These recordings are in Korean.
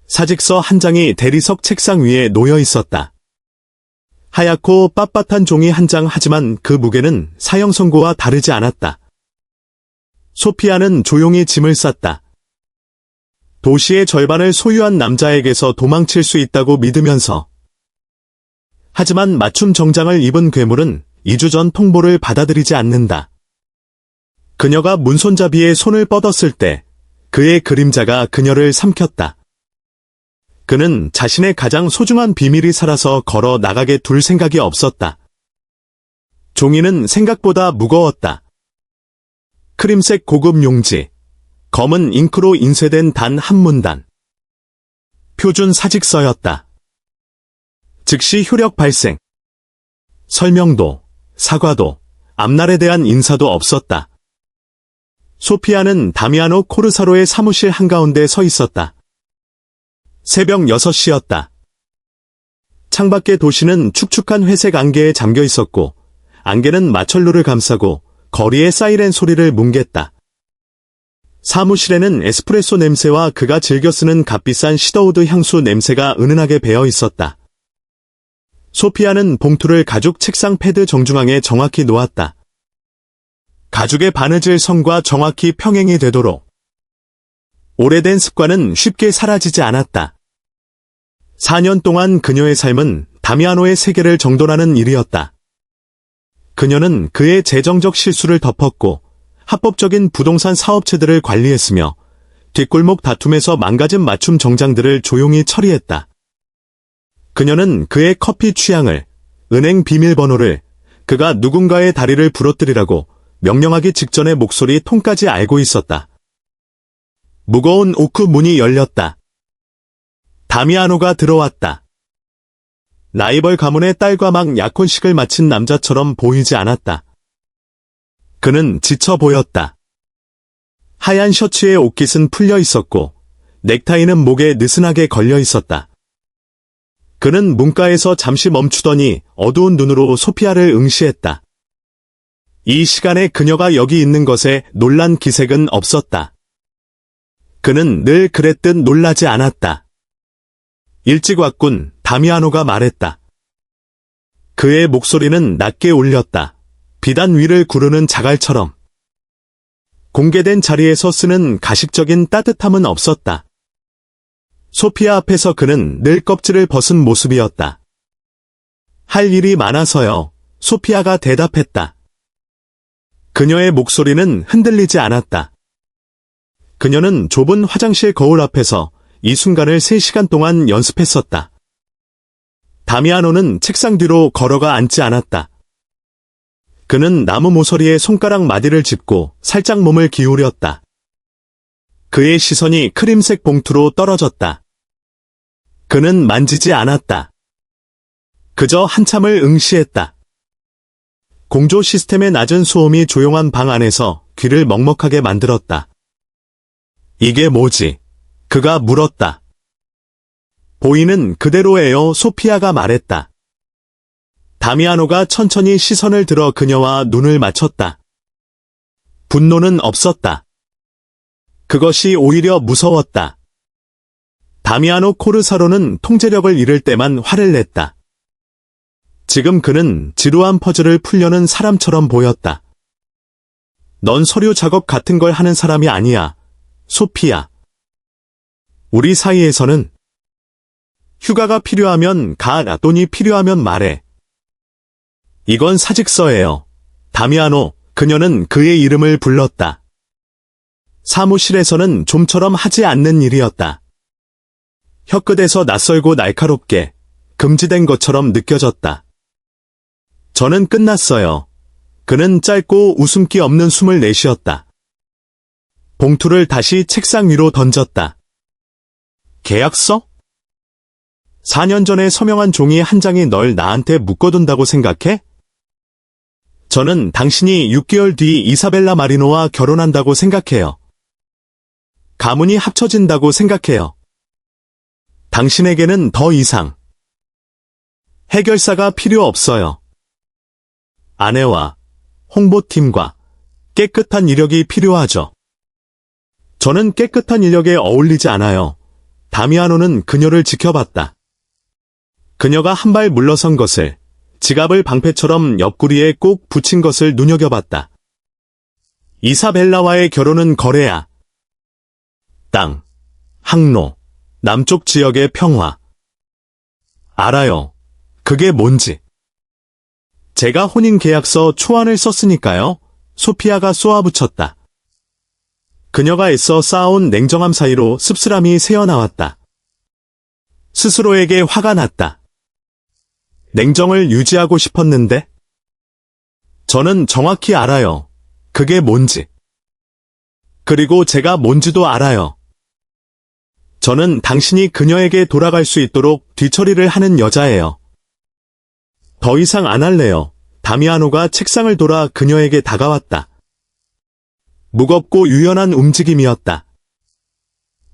사직서 한 장이 대리석 책상 위에 놓여 있었다. 하얗고 빳빳한 종이 한 장 하지만 그 무게는 사형 선고와 다르지 않았다. 소피아는 조용히 짐을 쌌다. 도시의 절반을 소유한 남자에게서 도망칠 수 있다고 믿으면서. 하지만 맞춤 정장을 입은 괴물은 2주 전 통보를 받아들이지 않는다. 그녀가 문손잡이에 손을 뻗었을 때 그의 그림자가 그녀를 삼켰다. 그는 자신의 가장 소중한 비밀이 살아서 걸어 나가게 둘 생각이 없었다. 종이는 생각보다 무거웠다. 크림색 고급 용지, 검은 잉크로 인쇄된 단 한 문단. 표준 사직서였다. 즉시 효력 발생. 설명도, 사과도, 앞날에 대한 인사도 없었다. 소피아는 다미아노 코르사로의 사무실 한가운데 서 있었다. 새벽 6시였다. 창밖의 도시는 축축한 회색 안개에 잠겨 있었고 안개는 마철로를 감싸고 거리의 사이렌 소리를 뭉갰다. 사무실에는 에스프레소 냄새와 그가 즐겨 쓰는 값비싼 시더우드 향수 냄새가 은은하게 배어 있었다. 소피아는 봉투를 가죽 책상 패드 정중앙에 정확히 놓았다. 가죽의 바느질 선과 정확히 평행이 되도록. 오래된 습관은 쉽게 사라지지 않았다. 4년 동안 그녀의 삶은 다미아노의 세계를 정돈하는 일이었다. 그녀는 그의 재정적 실수를 덮었고 합법적인 부동산 사업체들을 관리했으며 뒷골목 다툼에서 망가진 맞춤 정장들을 조용히 처리했다. 그녀는 그의 커피 취향을, 은행 비밀번호를, 그가 누군가의 다리를 부러뜨리라고 명령하기 직전의 목소리 톤까지 알고 있었다. 무거운 오크 문이 열렸다. 다미아노가 들어왔다. 라이벌 가문의 딸과 막 약혼식을 마친 남자처럼 보이지 않았다. 그는 지쳐 보였다. 하얀 셔츠에 옷깃은 풀려 있었고 넥타이는 목에 느슨하게 걸려 있었다. 그는 문가에서 잠시 멈추더니 어두운 눈으로 소피아를 응시했다. 이 시간에 그녀가 여기 있는 것에 놀란 기색은 없었다. 그는 늘 그랬듯 놀라지 않았다. 일찍 왔군, 다미아노가 말했다. 그의 목소리는 낮게 울렸다. 비단 위를 구르는 자갈처럼. 공개된 자리에서 쓰는 가식적인 따뜻함은 없었다. 소피아 앞에서 그는 늘 껍질을 벗은 모습이었다. 할 일이 많아서요, 소피아가 대답했다. 그녀의 목소리는 흔들리지 않았다. 그녀는 좁은 화장실 거울 앞에서 이 순간을 3시간 동안 연습했었다. 다미아노는 책상 뒤로 걸어가 앉지 않았다. 그는 나무 모서리에 손가락 마디를 짚고 살짝 몸을 기울였다. 그의 시선이 크림색 봉투로 떨어졌다. 그는 만지지 않았다. 그저 한참을 응시했다. 공조 시스템의 낮은 소음이 조용한 방 안에서 귀를 먹먹하게 만들었다. 이게 뭐지? 그가 물었다. 보이는 그대로예요, 소피아가 말했다. 다미아노가 천천히 시선을 들어 그녀와 눈을 맞췄다. 분노는 없었다. 그것이 오히려 무서웠다. 다미아노 코르사로는 통제력을 잃을 때만 화를 냈다. 지금 그는 지루한 퍼즐을 풀려는 사람처럼 보였다. 넌 서류 작업 같은 걸 하는 사람이 아니야, 소피아. 우리 사이에서는 휴가가 필요하면 가, 돈이 필요하면 말해. 이건 사직서예요. 다미아노, 그녀는 그의 이름을 불렀다. 사무실에서는 좀처럼 하지 않는 일이었다. 혀끝에서 낯설고 날카롭게 금지된 것처럼 느껴졌다. 저는 끝났어요. 그는 짧고 웃음기 없는 숨을 내쉬었다. 봉투를 다시 책상 위로 던졌다. 계약서? 4년 전에 서명한 종이 한 장이 널 나한테 묶어둔다고 생각해? 저는 당신이 6개월 뒤 이사벨라 마리노와 결혼한다고 생각해요. 가문이 합쳐진다고 생각해요. 당신에게는 더 이상 해결사가 필요 없어요. 아내와 홍보팀과 깨끗한 이력이 필요하죠. 저는 깨끗한 인력에 어울리지 않아요. 다미아노는 그녀를 지켜봤다. 그녀가 한 발 물러선 것을, 지갑을 방패처럼 옆구리에 꼭 붙인 것을 눈여겨봤다. 이사벨라와의 결혼은 거래야. 땅, 항로, 남쪽 지역의 평화. 알아요. 그게 뭔지. 제가 혼인계약서 초안을 썼으니까요. 소피아가 쏘아붙였다. 그녀가 애써 쌓아온 냉정함 사이로 씁쓸함이 새어나왔다. 스스로에게 화가 났다. 냉정을 유지하고 싶었는데? 저는 정확히 알아요. 그게 뭔지. 그리고 제가 뭔지도 알아요. 저는 당신이 그녀에게 돌아갈 수 있도록 뒤처리를 하는 여자예요. 더 이상 안 할래요. 다미아노가 책상을 돌아 그녀에게 다가왔다. 무겁고 유연한 움직임이었다.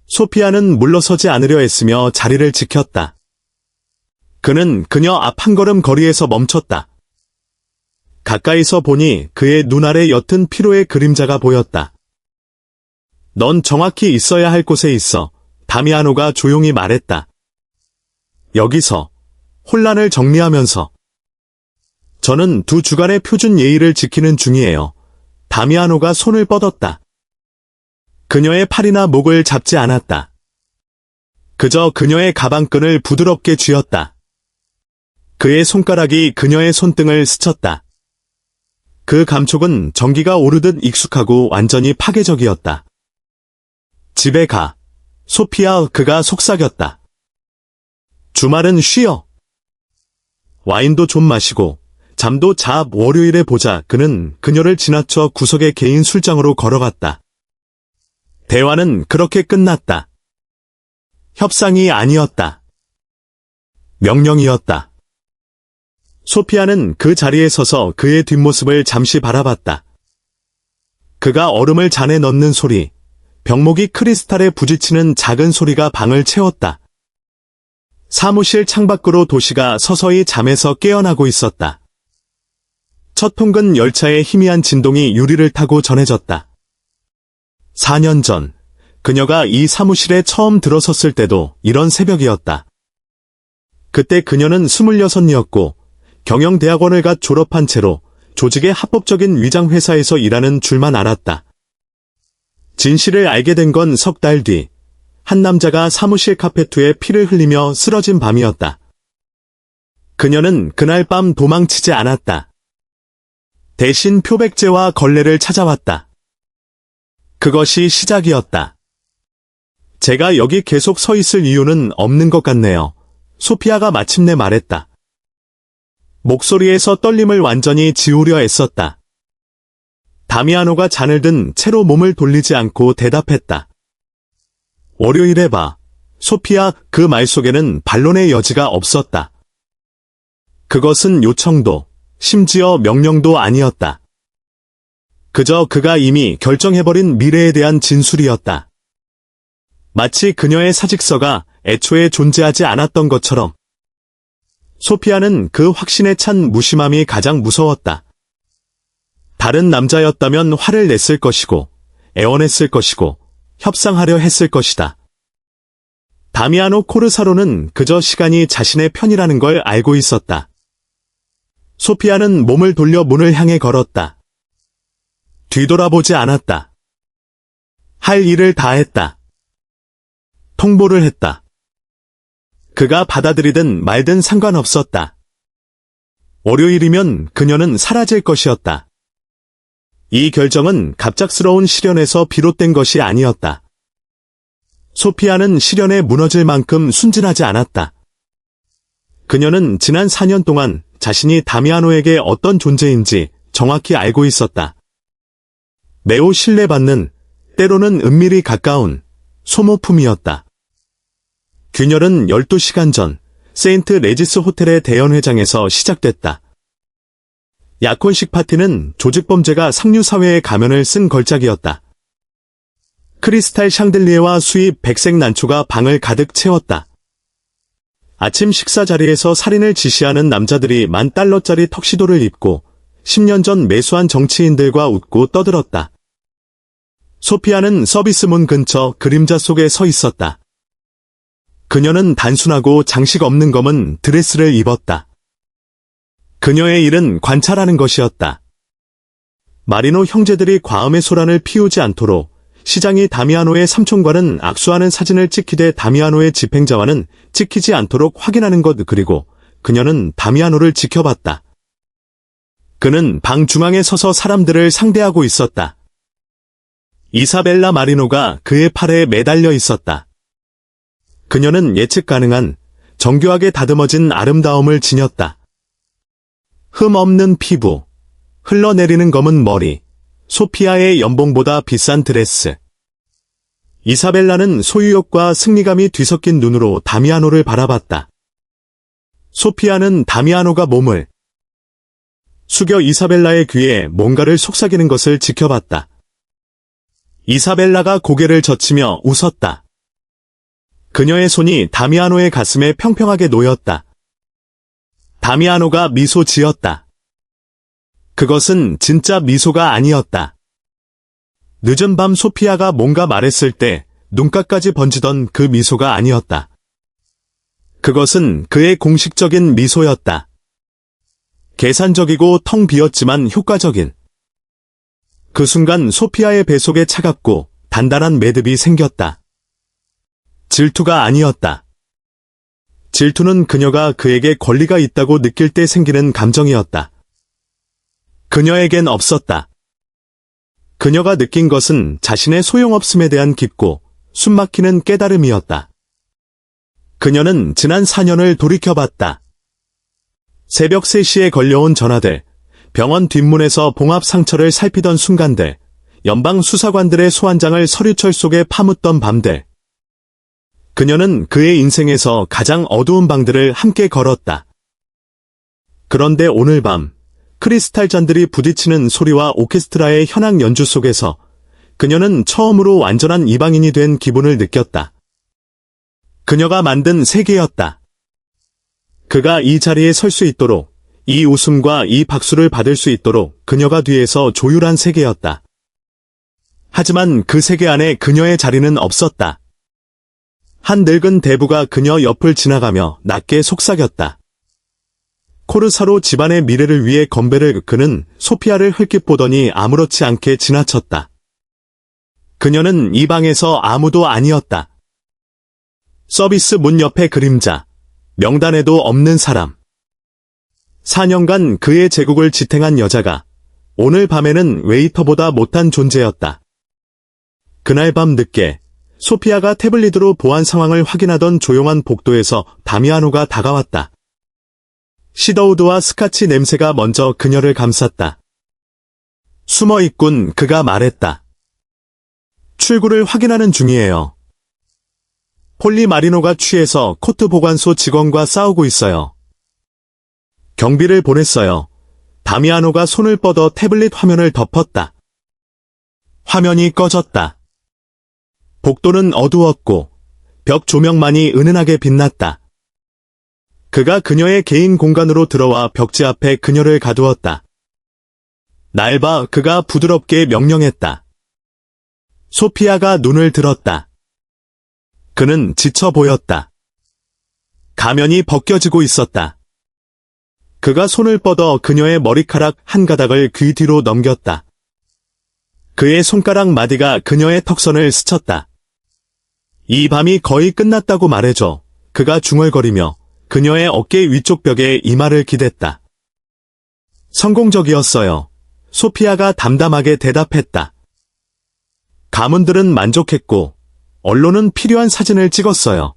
소피아는 물러서지 않으려 했으며 자리를 지켰다. 그는 그녀 앞 한 걸음 거리에서 멈췄다. 가까이서 보니 그의 눈 아래 옅은 피로의 그림자가 보였다. 넌 정확히 있어야 할 곳에 있어. 다미아노가 조용히 말했다. 여기서. 혼란을 정리하면서. 저는 두 주간의 표준 예의를 지키는 중이에요. 다미아노가 손을 뻗었다. 그녀의 팔이나 목을 잡지 않았다. 그저 그녀의 가방끈을 부드럽게 쥐었다. 그의 손가락이 그녀의 손등을 스쳤다. 그 감촉은 전기가 오르듯 익숙하고 완전히 파괴적이었다. 집에 가. 소피아, 그가 속삭였다. 주말은 쉬어. 와인도 좀 마시고 잠도 자. 월요일에 보자. 그는 그녀를 지나쳐 구석의 개인 술장으로 걸어갔다. 대화는 그렇게 끝났다. 협상이 아니었다. 명령이었다. 소피아는 그 자리에 서서 그의 뒷모습을 잠시 바라봤다. 그가 얼음을 잔에 넣는 소리, 병목이 크리스탈에 부딪히는 작은 소리가 방을 채웠다. 사무실 창밖으로 도시가 서서히 잠에서 깨어나고 있었다. 첫 통근 열차의 희미한 진동이 유리를 타고 전해졌다. 4년 전, 그녀가 이 사무실에 처음 들어섰을 때도 이런 새벽이었다. 그때 그녀는 26이었고 경영대학원을 갓 졸업한 채로 조직의 합법적인 위장회사에서 일하는 줄만 알았다. 진실을 알게 된 건 석 달 뒤, 한 남자가 사무실 카페트에 피를 흘리며 쓰러진 밤이었다. 그녀는 그날 밤 도망치지 않았다. 대신 표백제와 걸레를 찾아왔다. 그것이 시작이었다. 제가 여기 계속 서 있을 이유는 없는 것 같네요. 소피아가 마침내 말했다. 목소리에서 떨림을 완전히 지우려 애썼다. 다미아노가 잔을 든 채로 몸을 돌리지 않고 대답했다. 월요일에 봐. 소피아, 그 말 속에는 반론의 여지가 없었다. 그것은 요청도, 심지어 명령도 아니었다. 그저 그가 이미 결정해버린 미래에 대한 진술이었다. 마치 그녀의 사직서가 애초에 존재하지 않았던 것처럼. 소피아는 그 확신에 찬 무심함이 가장 무서웠다. 다른 남자였다면 화를 냈을 것이고, 애원했을 것이고, 협상하려 했을 것이다. 다미아노 코르사로는 그저 시간이 자신의 편이라는 걸 알고 있었다. 소피아는 몸을 돌려 문을 향해 걸었다. 뒤돌아보지 않았다. 할 일을 다 했다. 통보를 했다. 그가 받아들이든 말든 상관없었다. 월요일이면 그녀는 사라질 것이었다. 이 결정은 갑작스러운 시련에서 비롯된 것이 아니었다. 소피아는 시련에 무너질 만큼 순진하지 않았다. 그녀는 지난 4년 동안 자신이 다미아노에게 어떤 존재인지 정확히 알고 있었다. 매우 신뢰받는, 때로는 은밀히 가까운 소모품이었다. 균열은 12시간 전 세인트 레지스 호텔의 대연회장에서 시작됐다. 약혼식 파티는 조직범죄가 상류사회의 가면을 쓴 걸작이었다. 크리스탈 샹들리에와 수입 백색 난초가 방을 가득 채웠다. 아침 식사 자리에서 살인을 지시하는 남자들이 $10,000짜리 턱시도를 입고 10년 전 매수한 정치인들과 웃고 떠들었다. 소피아는 서비스 문 근처 그림자 속에 서 있었다. 그녀는 단순하고 장식 없는 검은 드레스를 입었다. 그녀의 일은 관찰하는 것이었다. 마리노 형제들이 과음의 소란을 피우지 않도록 시장이 다미아노의 삼촌과는 악수하는 사진을 찍히되 다미아노의 집행자와는 찍히지 않도록 확인하는 것. 그리고 그녀는 다미아노를 지켜봤다. 그는 방 중앙에 서서 사람들을 상대하고 있었다. 이사벨라 마리노가 그의 팔에 매달려 있었다. 그녀는 예측 가능한 정교하게 다듬어진 아름다움을 지녔다. 흠 없는 피부, 흘러내리는 검은 머리, 소피아의 연봉보다 비싼 드레스. 이사벨라는 소유욕과 승리감이 뒤섞인 눈으로 다미아노를 바라봤다. 소피아는 다미아노가 몸을 숙여 이사벨라의 귀에 뭔가를 속삭이는 것을 지켜봤다. 이사벨라가 고개를 젖히며 웃었다. 그녀의 손이 다미아노의 가슴에 평평하게 놓였다. 다미아노가 미소 지었다. 그것은 진짜 미소가 아니었다. 늦은 밤 소피아가 뭔가 말했을 때 눈가까지 번지던 그 미소가 아니었다. 그것은 그의 공식적인 미소였다. 계산적이고 텅 비었지만 효과적인. 그 순간 소피아의 뱃속에 차갑고 단단한 매듭이 생겼다. 질투가 아니었다. 질투는 그녀가 그에게 권리가 있다고 느낄 때 생기는 감정이었다. 그녀에겐 없었다. 그녀가 느낀 것은 자신의 소용없음에 대한 깊고 숨막히는 깨달음이었다. 그녀는 지난 4년을 돌이켜봤다. 새벽 3시에 걸려온 전화들, 병원 뒷문에서 봉합 상처를 살피던 순간들, 연방 수사관들의 소환장을 서류철 속에 파묻던 밤들. 그녀는 그의 인생에서 가장 어두운 방들을 함께 걸었다. 그런데 오늘 밤, 크리스탈 잔들이 부딪히는 소리와 오케스트라의 현악 연주 속에서 그녀는 처음으로 완전한 이방인이 된 기분을 느꼈다. 그녀가 만든 세계였다. 그가 이 자리에 설 수 있도록, 이 웃음과 이 박수를 받을 수 있도록 그녀가 뒤에서 조율한 세계였다. 하지만 그 세계 안에 그녀의 자리는 없었다. 한 늙은 대부가 그녀 옆을 지나가며 낮게 속삭였다. 코르사로 집안의 미래를 위해 건배를. 그는 소피아를 흘낏 보더니 아무렇지 않게 지나쳤다. 그녀는 이 방에서 아무도 아니었다. 서비스 문 옆의 그림자, 명단에도 없는 사람. 4년간 그의 제국을 지탱한 여자가 오늘 밤에는 웨이터보다 못한 존재였다. 그날 밤 늦게 소피아가 태블릿으로 보안 상황을 확인하던 조용한 복도에서 다미아노가 다가왔다. 시더우드와 스카치 냄새가 먼저 그녀를 감쌌다. 숨어있군. 그가 말했다. 출구를 확인하는 중이에요. 폴리 마리노가 취해서 코트 보관소 직원과 싸우고 있어요. 경비를 보냈어요. 다미아노가 손을 뻗어 태블릿 화면을 덮었다. 화면이 꺼졌다. 복도는 어두웠고 벽 조명만이 은은하게 빛났다. 그가 그녀의 개인 공간으로 들어와 벽지 앞에 그녀를 가두었다. 날 봐. 그가 부드럽게 명령했다. 소피아가 눈을 들었다. 그는 지쳐 보였다. 가면이 벗겨지고 있었다. 그가 손을 뻗어 그녀의 머리카락 한 가닥을 귀 뒤로 넘겼다. 그의 손가락 마디가 그녀의 턱선을 스쳤다. 이 밤이 거의 끝났다고 말해줘. 그가 중얼거리며 그녀의 어깨 위쪽 벽에 이마를 기댔다. 성공적이었어요. 소피아가 담담하게 대답했다. 가문들은 만족했고 언론은 필요한 사진을 찍었어요.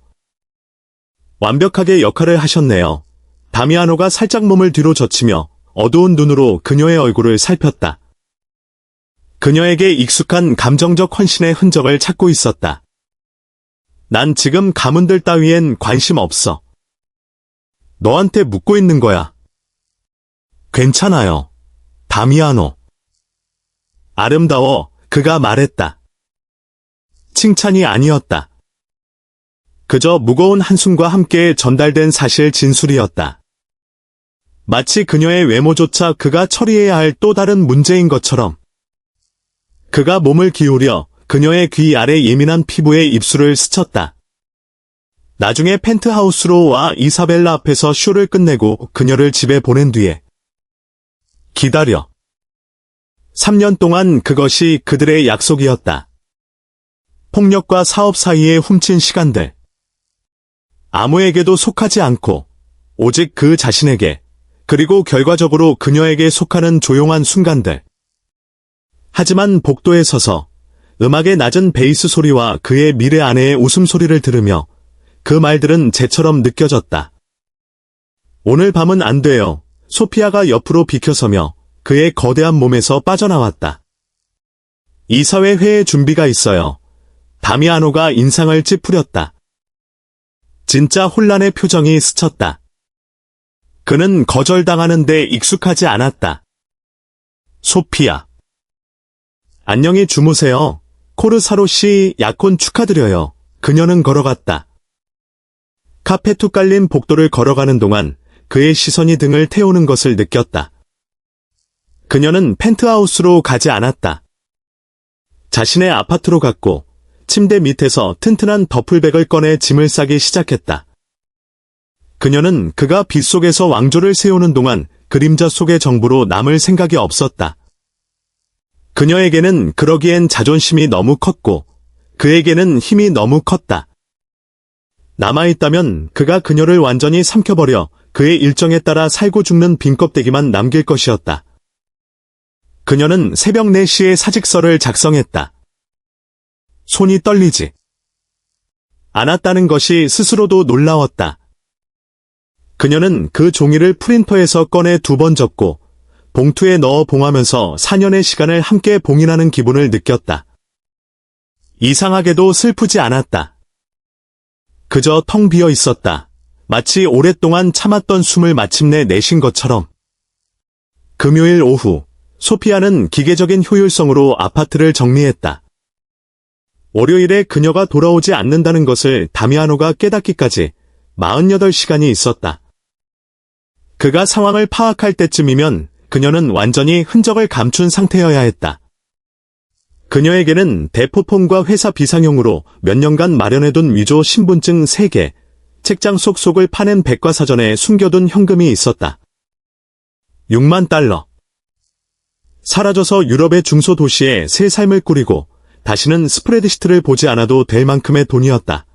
완벽하게 역할을 하셨네요. 다미아노가 살짝 몸을 뒤로 젖히며 어두운 눈으로 그녀의 얼굴을 살폈다. 그녀에게 익숙한 감정적 헌신의 흔적을 찾고 있었다. 난 지금 가문들 따위엔 관심 없어. 너한테 묻고 있는 거야. 괜찮아요. 다미아노. 아름다워. 그가 말했다. 칭찬이 아니었다. 그저 무거운 한숨과 함께 전달된 사실 진술이었다. 마치 그녀의 외모조차 그가 처리해야 할 또 다른 문제인 것처럼. 그가 몸을 기울여 그녀의 귀 아래 예민한 피부에 입술을 스쳤다. 나중에 펜트하우스로 와 이사벨라 앞에서 쇼를 끝내고 그녀를 집에 보낸 뒤에 기다려. 3년 동안 그것이 그들의 약속이었다. 폭력과 사업 사이에 훔친 시간들. 아무에게도 속하지 않고 오직 그 자신에게, 그리고 결과적으로 그녀에게 속하는 조용한 순간들. 하지만 복도에 서서 음악의 낮은 베이스 소리와 그의 미래 아내의 웃음소리를 들으며 그 말들은 재처럼 느껴졌다. 오늘 밤은 안 돼요. 소피아가 옆으로 비켜서며 그의 거대한 몸에서 빠져나왔다. 이사회 준비가 있어요. 다미아노가 인상을 찌푸렸다. 진짜 혼란의 표정이 스쳤다. 그는 거절당하는데 익숙하지 않았다. 소피아. 안녕히 주무세요. 코르사로 씨, 약혼 축하드려요. 그녀는 걸어갔다. 카페2 깔린 복도를 걸어가는 동안 그의 시선이 등을 태우는 것을 느꼈다. 그녀는 펜트하우스로 가지 않았다. 자신의 아파트로 갔고 침대 밑에서 튼튼한 더플백을 꺼내 짐을 싸기 시작했다. 그녀는 그가 빗속에서 왕조를 세우는 동안 그림자 속의 정부로 남을 생각이 없었다. 그녀에게는 그러기엔 자존심이 너무 컸고 그에게는 힘이 너무 컸다. 남아있다면 그가 그녀를 완전히 삼켜버려 그의 일정에 따라 살고 죽는 빈 껍데기만 남길 것이었다. 그녀는 새벽 4시에 사직서를 작성했다. 손이 떨리지 않았다는 것이 스스로도 놀라웠다. 그녀는 그 종이를 프린터에서 꺼내 2번 접고 봉투에 넣어 봉하면서 4년의 시간을 함께 봉인하는 기분을 느꼈다. 이상하게도 슬프지 않았다. 그저 텅 비어 있었다. 마치 오랫동안 참았던 숨을 마침내 내쉰 것처럼. 금요일 오후, 소피아는 기계적인 효율성으로 아파트를 정리했다. 월요일에 그녀가 돌아오지 않는다는 것을 다미아노가 깨닫기까지 48시간이 있었다. 그가 상황을 파악할 때쯤이면 그녀는 완전히 흔적을 감춘 상태여야 했다. 그녀에게는 대포폰과 회사 비상용으로 몇 년간 마련해둔 위조 신분증 3개, 책장 속속을 파낸 백과사전에 숨겨둔 현금이 있었다. 6만 달러. 사라져서 유럽의 중소도시에 새 삶을 꾸리고 다시는 스프레드시트를 보지 않아도 될 만큼의 돈이었다.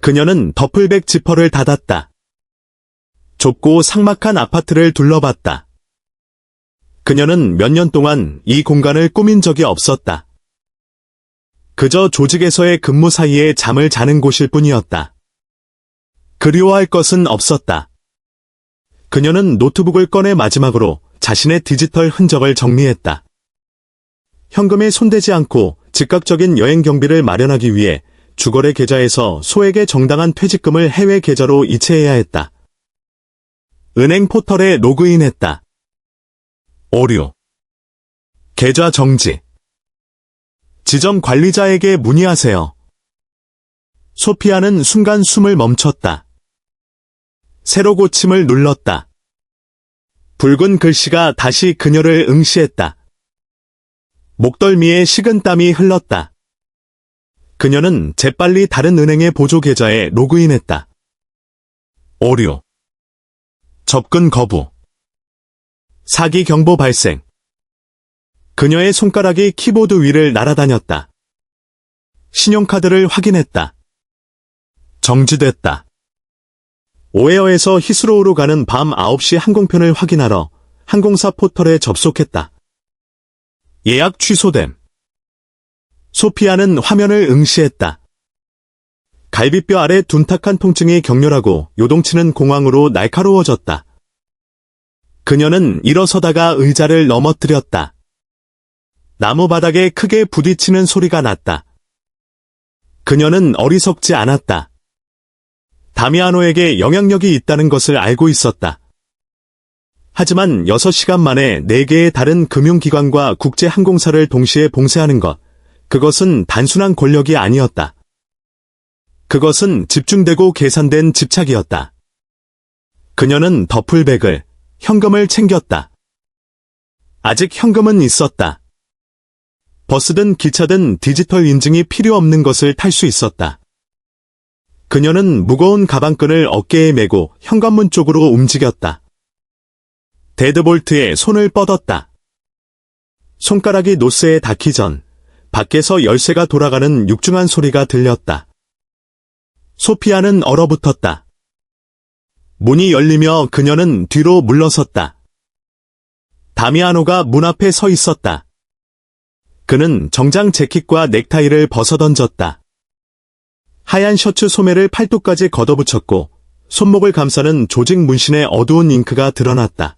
그녀는 더플백 지퍼를 닫았다. 좁고 삭막한 아파트를 둘러봤다. 그녀는 몇 년 동안 이 공간을 꾸민 적이 없었다. 그저 조직에서의 근무 사이에 잠을 자는 곳일 뿐이었다. 그리워할 것은 없었다. 그녀는 노트북을 꺼내 마지막으로 자신의 디지털 흔적을 정리했다. 현금에 손대지 않고 즉각적인 여행 경비를 마련하기 위해 주거래 계좌에서 소액의 정당한 퇴직금을 해외 계좌로 이체해야 했다. 은행 포털에 로그인했다. 오류. 계좌 정지. 지점 관리자에게 문의하세요. 소피아는 순간 숨을 멈췄다. 새로 고침을 눌렀다. 붉은 글씨가 다시 그녀를 응시했다. 목덜미에 식은땀이 흘렀다. 그녀는 재빨리 다른 은행의 보조 계좌에 로그인했다. 오류. 접근 거부. 사기 경보 발생. 그녀의 손가락이 키보드 위를 날아다녔다. 신용카드를 확인했다. 정지됐다. 오에어에서 히스로우로 가는 밤 9시 항공편을 확인하러 항공사 포털에 접속했다. 예약 취소됨. 소피아는 화면을 응시했다. 갈비뼈 아래 둔탁한 통증이 격렬하고 요동치는 공황으로 날카로워졌다. 그녀는 일어서다가 의자를 넘어뜨렸다. 나무 바닥에 크게 부딪히는 소리가 났다. 그녀는 어리석지 않았다. 다미아노에게 영향력이 있다는 것을 알고 있었다. 하지만 6시간 만에 4개의 다른 금융기관과 국제항공사를 동시에 봉쇄하는 것, 그것은 단순한 권력이 아니었다. 그것은 집중되고 계산된 집착이었다. 그녀는 더플백을, 현금을 챙겼다. 아직 현금은 있었다. 버스든 기차든 디지털 인증이 필요 없는 것을 탈 수 있었다. 그녀는 무거운 가방끈을 어깨에 메고 현관문 쪽으로 움직였다. 데드볼트에 손을 뻗었다. 손가락이 노스에 닿기 전 밖에서 열쇠가 돌아가는 육중한 소리가 들렸다. 소피아는 얼어붙었다. 문이 열리며 그녀는 뒤로 물러섰다. 다미아노가 문 앞에 서 있었다. 그는 정장 재킷과 넥타이를 벗어던졌다. 하얀 셔츠 소매를 팔뚝까지 걷어붙였고 손목을 감싸는 조직 문신의 어두운 잉크가 드러났다.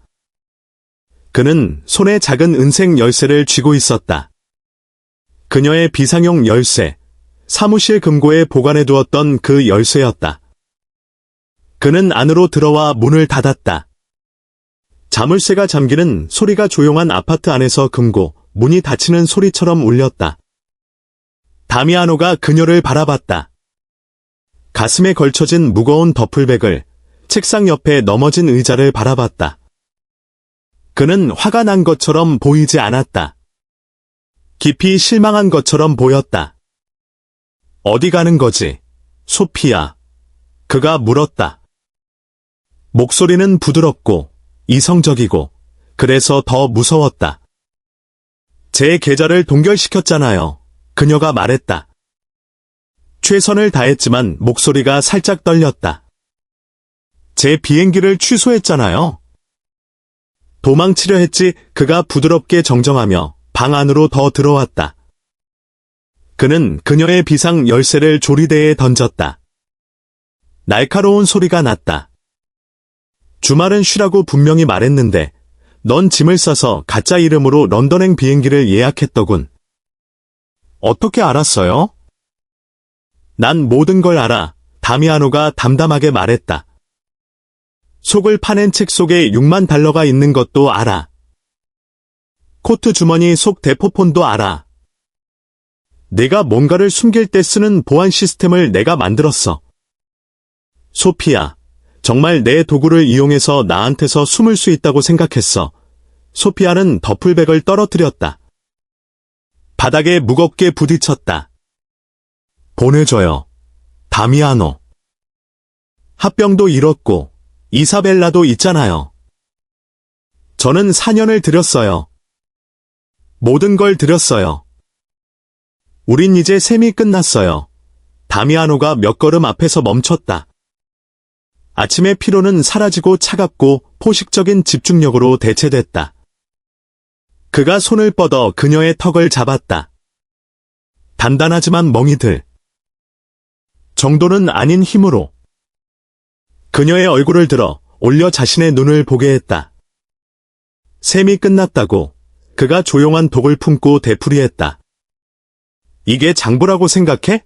그는 손에 작은 은색 열쇠를 쥐고 있었다. 그녀의 비상용 열쇠, 사무실 금고에 보관해두었던 그 열쇠였다. 그는 안으로 들어와 문을 닫았다. 자물쇠가 잠기는 소리가 조용한 아파트 안에서 금고, 문이 닫히는 소리처럼 울렸다. 다미아노가 그녀를 바라봤다. 가슴에 걸쳐진 무거운 더플백을, 책상 옆에 넘어진 의자를 바라봤다. 그는 화가 난 것처럼 보이지 않았다. 깊이 실망한 것처럼 보였다. 어디 가는 거지, 소피아? 그가 물었다. 목소리는 부드럽고 이성적이고 그래서 더 무서웠다. 제 계좌를 동결시켰잖아요. 그녀가 말했다. 최선을 다했지만 목소리가 살짝 떨렸다. 제 비행기를 취소했잖아요. 도망치려 했지. 그가 부드럽게 정정하며 방 안으로 더 들어왔다. 그는 그녀의 비상 열쇠를 조리대에 던졌다. 날카로운 소리가 났다. 주말은 쉬라고 분명히 말했는데 넌 짐을 싸서 가짜 이름으로 런던행 비행기를 예약했더군. 어떻게 알았어요? 난 모든 걸 알아. 다미아노가 담담하게 말했다. 속을 파낸 책 속에 $60,000가 있는 것도 알아. 코트 주머니 속 대포폰도 알아. 내가 뭔가를 숨길 때 쓰는 보안 시스템을 내가 만들었어. 소피아, 정말 내 도구를 이용해서 나한테서 숨을 수 있다고 생각했어. 소피아는 더플백을 떨어뜨렸다. 바닥에 무겁게 부딪혔다. 보내줘요. 다미아노. 합병도 잃었고 이사벨라도 있잖아요. 저는 4년을 들였어요. 모든 걸 들였어요. 우린 이제 셈이 끝났어요. 다미아노가 몇 걸음 앞에서 멈췄다. 아침의 피로는 사라지고 차갑고 포식적인 집중력으로 대체됐다. 그가 손을 뻗어 그녀의 턱을 잡았다. 단단하지만 멍이들. 정도는 아닌 힘으로. 그녀의 얼굴을 들어 올려 자신의 눈을 보게 했다. 셈이 끝났다고. 그가 조용한 독을 품고 되풀이했다. 이게 장부라고 생각해?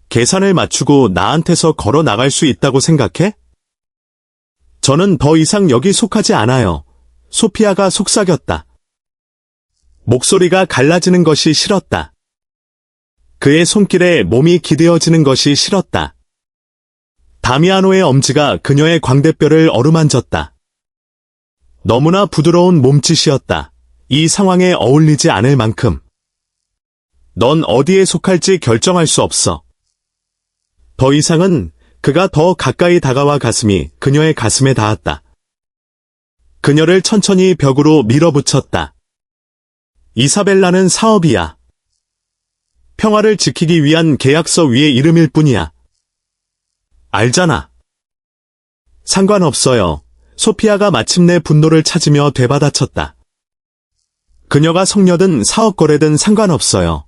계산을 맞추고 나한테서 걸어 나갈 수 있다고 생각해? 저는 더 이상 여기 속하지 않아요. 소피아가 속삭였다. 목소리가 갈라지는 것이 싫었다. 그의 손길에 몸이 기대어지는 것이 싫었다. 다미아노의 엄지가 그녀의 광대뼈를 어루만졌다. 너무나 부드러운 몸짓이었다. 이 상황에 어울리지 않을 만큼. 넌 어디에 속할지 결정할 수 없어. 더 이상은 그가 더 가까이 다가와 가슴이 그녀의 가슴에 닿았다. 그녀를 천천히 벽으로 밀어붙였다. 이사벨라는 사업이야. 평화를 지키기 위한 계약서 위의 이름일 뿐이야. 알잖아. 상관없어요. 소피아가 마침내 분노를 찾으며 되받아쳤다. 그녀가 성녀든 사업거래든 상관없어요.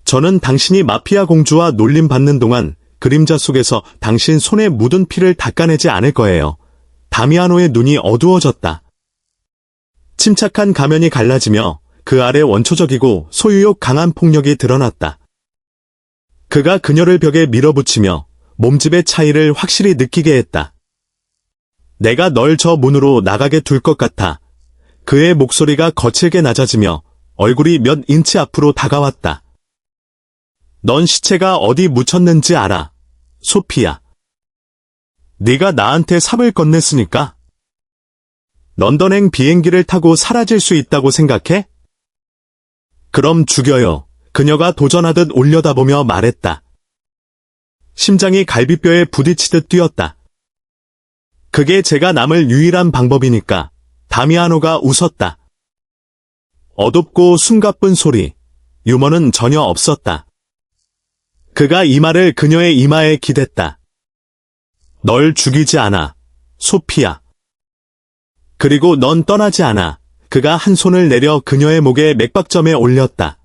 저는 당신이 마피아 공주와 놀림받는 동안 그림자 속에서 당신 손에 묻은 피를 닦아내지 않을 거예요. 다미아노의 눈이 어두워졌다. 침착한 가면이 갈라지며 그 아래 원초적이고 소유욕 강한 폭력이 드러났다. 그가 그녀를 벽에 밀어붙이며 몸집의 차이를 확실히 느끼게 했다. 내가 널 저 문으로 나가게 둘 것 같아. 그의 목소리가 거칠게 낮아지며 얼굴이 몇 인치 앞으로 다가왔다. 넌 시체가 어디 묻혔는지 알아, 소피아. 네가 나한테 삽을 건넸으니까. 런던행 비행기를 타고 사라질 수 있다고 생각해? 그럼 죽여요. 그녀가 도전하듯 올려다보며 말했다. 심장이 갈비뼈에 부딪히듯 뛰었다. 그게 제가 남을 유일한 방법이니까. 다미아노가 웃었다. 어둡고 숨가쁜 소리, 유머는 전혀 없었다. 그가 이 말을 그녀의 이마에 기댔다. 널 죽이지 않아, 소피아. 그리고 넌 떠나지 않아. 그가 한 손을 내려 그녀의 목에 맥박점에 올렸다.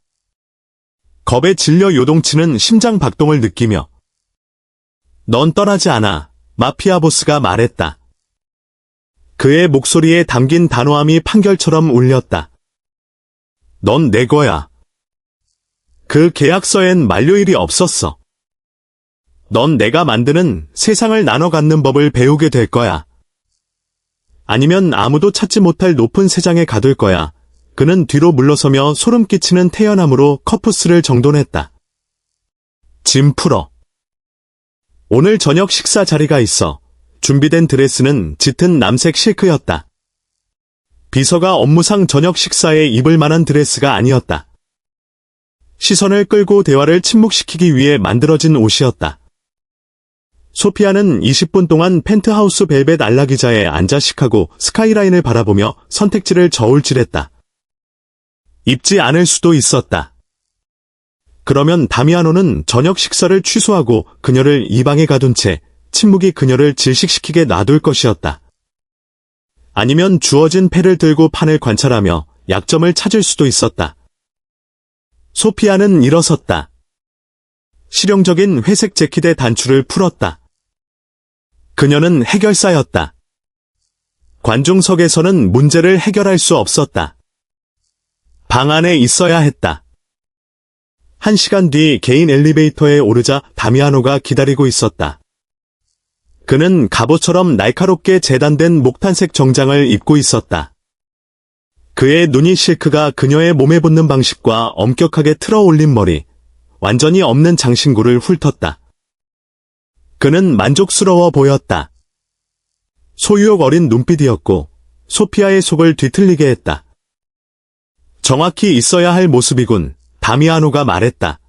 겁에 질려 요동치는 심장 박동을 느끼며 넌 떠나지 않아, 마피아 보스가 말했다. 그의 목소리에 담긴 단호함이 판결처럼 울렸다. 넌 내 거야. 그 계약서엔 만료일이 없었어. 넌 내가 만드는 세상을 나눠 갖는 법을 배우게 될 거야. 아니면 아무도 찾지 못할 높은 세상에 가둘 거야. 그는 뒤로 물러서며 소름 끼치는 태연함으로 커프스를 정돈했다. 짐 풀어. 오늘 저녁 식사 자리가 있어. 준비된 드레스는 짙은 남색 실크였다. 비서가 업무상 저녁 식사에 입을 만한 드레스가 아니었다. 시선을 끌고 대화를 침묵시키기 위해 만들어진 옷이었다. 소피아는 20분 동안 펜트하우스 벨벳 안락의자에 앉아 시카고 스카이라인을 바라보며 선택지를 저울질했다. 입지 않을 수도 있었다. 그러면 다미아노는 저녁 식사를 취소하고 그녀를 이 방에 가둔 채 침묵이 그녀를 질식시키게 놔둘 것이었다. 아니면 주어진 패를 들고 판을 관찰하며 약점을 찾을 수도 있었다. 소피아는 일어섰다. 실용적인 회색 재킷의 단추를 풀었다. 그녀는 해결사였다. 관중석에서는 문제를 해결할 수 없었다. 방 안에 있어야 했다. 1시간 뒤 개인 엘리베이터에 오르자 다미아노가 기다리고 있었다. 그는 갑옷처럼 날카롭게 재단된 목탄색 정장을 입고 있었다. 그의 눈이 실크가 그녀의 몸에 붙는 방식과 엄격하게 틀어 올린 머리, 완전히 없는 장신구를 훑었다. 그는 만족스러워 보였다. 소유욕 어린 눈빛이었고 소피아의 속을 뒤틀리게 했다. 정확히 있어야 할 모습이군, 다미아노가 말했다.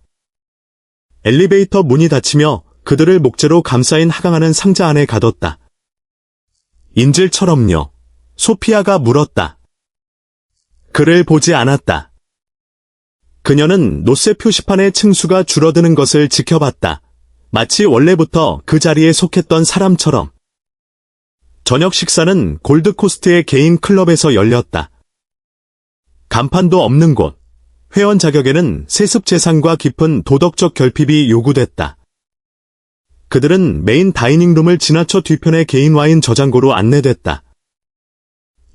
엘리베이터 문이 닫히며 그들을 목재로 감싸인 하강하는 상자 안에 가뒀다. 인질처럼요. 소피아가 물었다. 그를 보지 않았다. 그녀는 노쇠 표시판의 층수가 줄어드는 것을 지켜봤다. 마치 원래부터 그 자리에 속했던 사람처럼. 저녁 식사는 골드코스트의 개인 클럽에서 열렸다. 간판도 없는 곳. 회원 자격에는 세습 재산과 깊은 도덕적 결핍이 요구됐다. 그들은 메인 다이닝룸을 지나쳐 뒤편의 개인 와인 저장고로 안내됐다.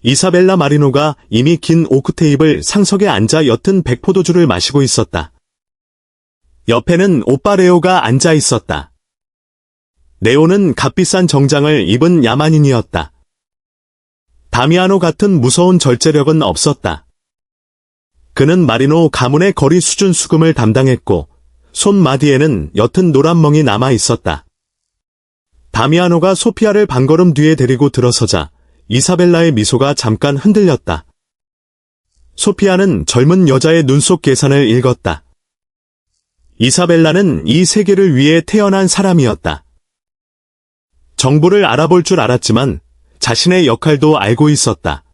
이사벨라 마리노가 이미 긴 오크테이블 상석에 앉아 옅은 백포도주를 마시고 있었다. 옆에는 오빠 레오가 앉아 있었다. 레오는 값비싼 정장을 입은 야만인이었다. 다미아노 같은 무서운 절제력은 없었다. 그는 마리노 가문의 거리 수준 수금을 담당했고 손마디에는 옅은 노란 멍이 남아 있었다. 다미아노가 소피아를 반걸음 뒤에 데리고 들어서자 이사벨라의 미소가 잠깐 흔들렸다. 소피아는 젊은 여자의 눈 속 계산을 읽었다. 이사벨라는 이 세계를 위해 태어난 사람이었다. 정보를 알아볼 줄 알았지만 자신의 역할도 알고 있었다.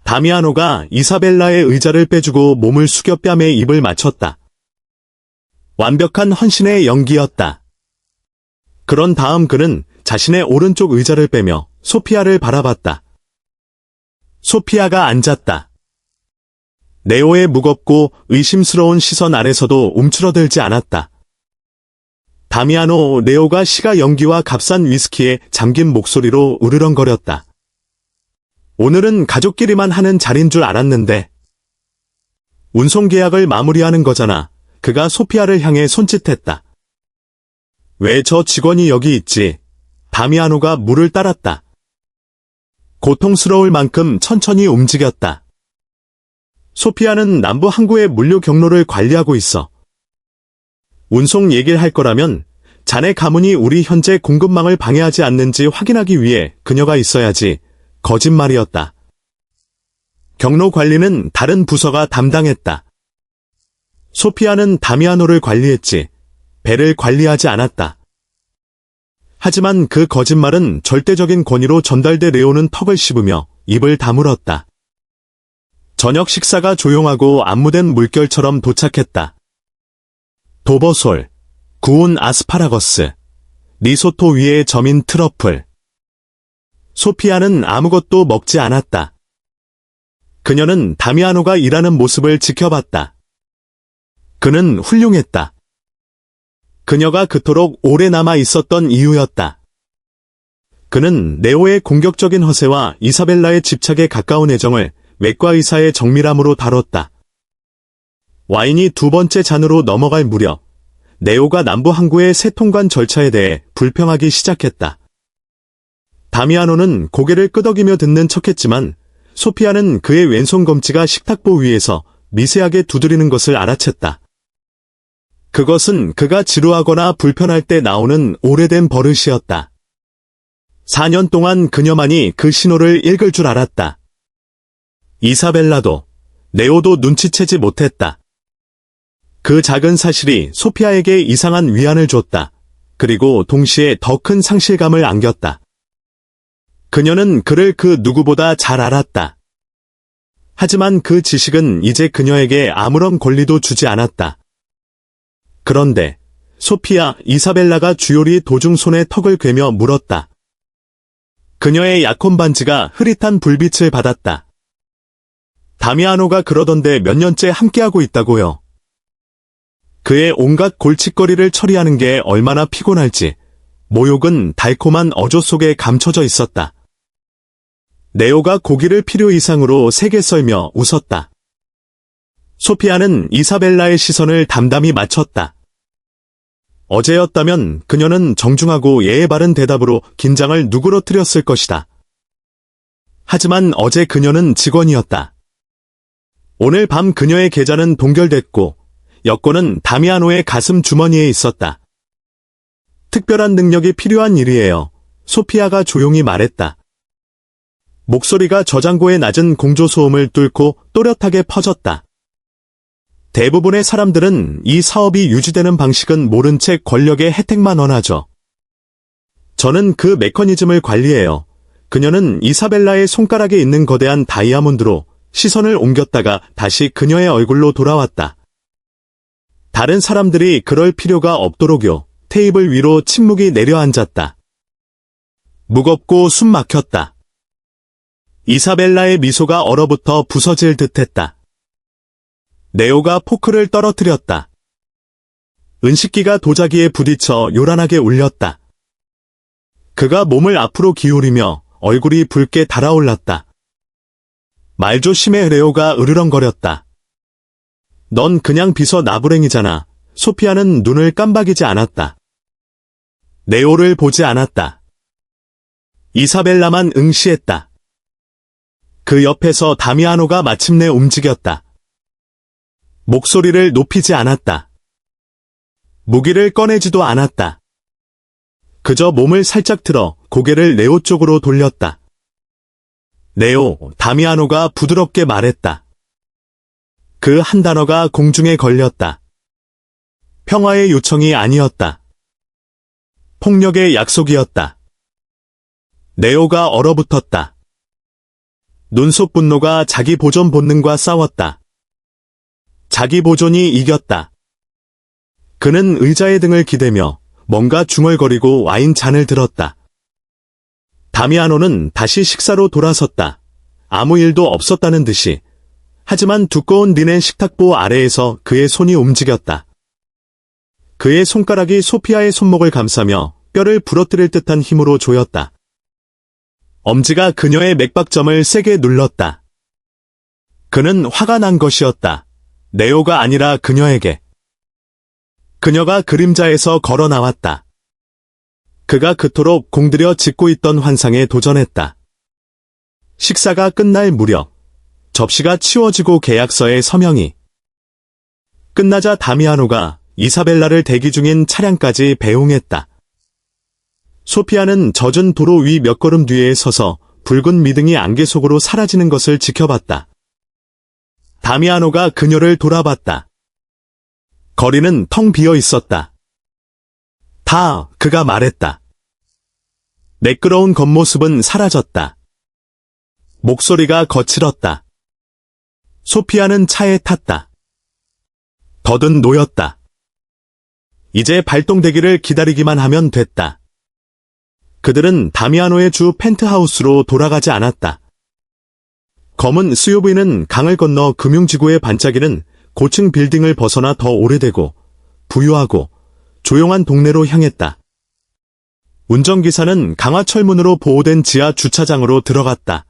다미아노가 이사벨라의 의자를 빼주고 몸을 숙여 뺨에 입을 맞췄다. 완벽한 헌신의 연기였다. 그런 다음 그는 자신의 오른쪽 의자를 빼며 소피아를 바라봤다. 소피아가 앉았다. 네오의 무겁고 의심스러운 시선 아래서도 움츠러들지 않았다. 다미아노 네오가 시가 연기와 값싼 위스키에 잠긴 목소리로 으르렁거렸다. 오늘은 가족끼리만 하는 자리인 줄 알았는데. 운송 계약을 마무리하는 거잖아. 그가 소피아를 향해 손짓했다. 왜 저 직원이 여기 있지? 다미아노가 물을 따랐다. 고통스러울 만큼 천천히 움직였다. 소피아는 남부 항구의 물류 경로를 관리하고 있어. 운송 얘기를 할 거라면 자네 가문이 우리 현재 공급망을 방해하지 않는지 확인하기 위해 그녀가 있어야지. 거짓말이었다. 경로 관리는 다른 부서가 담당했다. 소피아는 다미아노를 관리했지. 배를 관리하지 않았다. 하지만 그 거짓말은 절대적인 권위로 전달돼 레오는 턱을 씹으며 입을 다물었다. 저녁 식사가 조용하고 안무된 물결처럼 도착했다. 도버솔, 구운 아스파라거스, 리소토 위에 점인 트러플. 소피아는 아무것도 먹지 않았다. 그녀는 다미아노가 일하는 모습을 지켜봤다. 그는 훌륭했다. 그녀가 그토록 오래 남아 있었던 이유였다. 그는 네오의 공격적인 허세와 이사벨라의 집착에 가까운 애정을 외과 의사의 정밀함으로 다뤘다. 와인이 두 번째 잔으로 넘어갈 무렵 네오가 남부 항구의 세통관 절차에 대해 불평하기 시작했다. 다미아노는 고개를 끄덕이며 듣는 척했지만 소피아는 그의 왼손 검지가 식탁보 위에서 미세하게 두드리는 것을 알아챘다. 그것은 그가 지루하거나 불편할 때 나오는 오래된 버릇이었다. 4년 동안 그녀만이 그 신호를 읽을 줄 알았다. 이사벨라도, 네오도 눈치채지 못했다. 그 작은 사실이 소피아에게 이상한 위안을 줬다. 그리고 동시에 더 큰 상실감을 안겼다. 그녀는 그를 그 누구보다 잘 알았다. 하지만 그 지식은 이제 그녀에게 아무런 권리도 주지 않았다. 그런데 소피아, 이사벨라가 주요리 도중 손에 턱을 괴며 물었다. 그녀의 약혼 반지가 흐릿한 불빛을 받았다. 다미아노가 그러던데 몇 년째 함께하고 있다고요. 그의 온갖 골칫거리를 처리하는 게 얼마나 피곤할지 모욕은 달콤한 어조 속에 감춰져 있었다. 네오가 고기를 필요 이상으로 세게 썰며 웃었다. 소피아는 이사벨라의 시선을 담담히 맞췄다. 어제였다면 그녀는 정중하고 예의 바른 대답으로 긴장을 누그러뜨렸을 것이다. 하지만 어제 그녀는 직원이었다. 오늘 밤 그녀의 계좌는 동결됐고 여권은 다미아노의 가슴 주머니에 있었다. 특별한 능력이 필요한 일이에요. 소피아가 조용히 말했다. 목소리가 저장고의 낮은 공조소음을 뚫고 또렷하게 퍼졌다. 대부분의 사람들은 이 사업이 유지되는 방식은 모른 채 권력의 혜택만 원하죠. 저는 그 메커니즘을 관리해요. 그녀는 이사벨라의 손가락에 있는 거대한 다이아몬드로 시선을 옮겼다가 다시 그녀의 얼굴로 돌아왔다. 다른 사람들이 그럴 필요가 없도록요. 테이블 위로 침묵이 내려앉았다. 무겁고 숨 막혔다. 이사벨라의 미소가 얼어붙어 부서질 듯했다. 네오가 포크를 떨어뜨렸다. 은식기가 도자기에 부딪혀 요란하게 울렸다. 그가 몸을 앞으로 기울이며 얼굴이 붉게 달아올랐다. 말 조심해. 레오가 으르렁거렸다. 넌 그냥 비서 나부랭이잖아. 소피아는 눈을 깜박이지 않았다. 네오를 보지 않았다. 이사벨라만 응시했다. 그 옆에서 다미아노가 마침내 움직였다. 목소리를 높이지 않았다. 무기를 꺼내지도 않았다. 그저 몸을 살짝 틀어 고개를 네오 쪽으로 돌렸다. 네오, 다미아노가 부드럽게 말했다. 그 한 단어가 공중에 걸렸다. 평화의 요청이 아니었다. 폭력의 약속이었다. 네오가 얼어붙었다. 눈속 분노가 자기 보존 본능과 싸웠다. 자기 보존이 이겼다. 그는 의자의 등을 기대며 뭔가 중얼거리고 와인 잔을 들었다. 다미아노는 다시 식사로 돌아섰다. 아무 일도 없었다는 듯이. 하지만 두꺼운 리넨 식탁보 아래에서 그의 손이 움직였다. 그의 손가락이 소피아의 손목을 감싸며 뼈를 부러뜨릴 듯한 힘으로 조였다. 엄지가 그녀의 맥박점을 세게 눌렀다. 그는 화가 난 것이었다. 네오가 아니라 그녀에게. 그녀가 그림자에서 걸어 나왔다. 그가 그토록 공들여 짓고 있던 환상에 도전했다. 식사가 끝날 무렵 접시가 치워지고 계약서에 서명이. 끝나자 다미아노가 이사벨라를 대기 중인 차량까지 배웅했다. 소피아는 젖은 도로 위 몇 걸음 뒤에 서서 붉은 미등이 안개 속으로 사라지는 것을 지켜봤다. 다미아노가 그녀를 돌아봤다. 거리는 텅 비어 있었다. 그가 말했다. 매끄러운 겉모습은 사라졌다. 목소리가 거칠었다. 소피아는 차에 탔다. 더든 놓였다. 이제 발동되기를 기다리기만 하면 됐다. 그들은 다미아노의 주 펜트하우스로 돌아가지 않았다. 검은 SUV는 강을 건너 금융지구에 반짝이는 고층 빌딩을 벗어나 더 오래되고 부유하고 조용한 동네로 향했다. 운전기사는 강화철문으로 보호된 지하 주차장으로 들어갔다.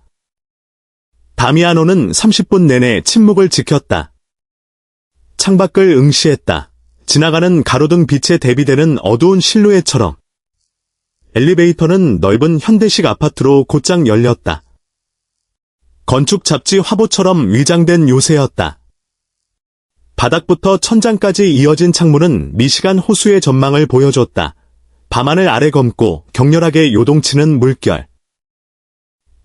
다미아노는 30분 내내 침묵을 지켰다. 창밖을 응시했다. 지나가는 가로등 빛에 대비되는 어두운 실루엣처럼. 엘리베이터는 넓은 현대식 아파트로 곧장 열렸다. 건축 잡지 화보처럼 위장된 요새였다. 바닥부터 천장까지 이어진 창문은 미시간 호수의 전망을 보여줬다. 밤하늘 아래 검고 격렬하게 요동치는 물결.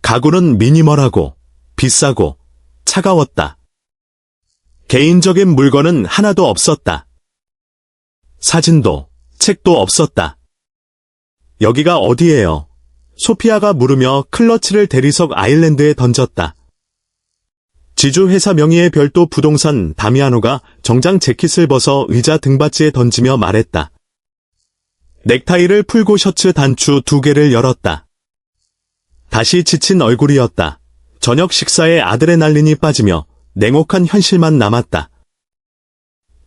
가구는 미니멀하고 비싸고 차가웠다. 개인적인 물건은 하나도 없었다. 사진도, 책도 없었다. 여기가 어디예요? 소피아가 물으며 클러치를 대리석 아일랜드에 던졌다. 지주회사 명의의 별도 부동산 다미아노가 정장 재킷을 벗어 의자 등받이에 던지며 말했다. 넥타이를 풀고 셔츠 단추 2개를 열었다. 다시 지친 얼굴이었다. 저녁 식사에 아드레날린이 빠지며 냉혹한 현실만 남았다.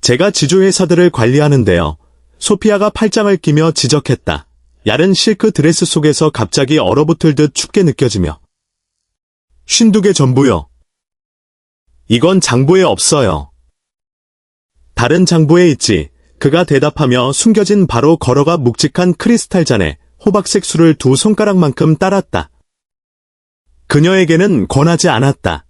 제가 지주회사들을 관리하는데요. 소피아가 팔짱을 끼며 지적했다. 야른 실크 드레스 속에서 갑자기 얼어붙을 듯 춥게 느껴지며. 52개 전부요. 이건 장부에 없어요. 다른 장부에 있지. 그가 대답하며 숨겨진 바로 걸어가 묵직한 크리스탈 잔에 호박색 술을 2손가락만큼 따랐다. 그녀에게는 권하지 않았다.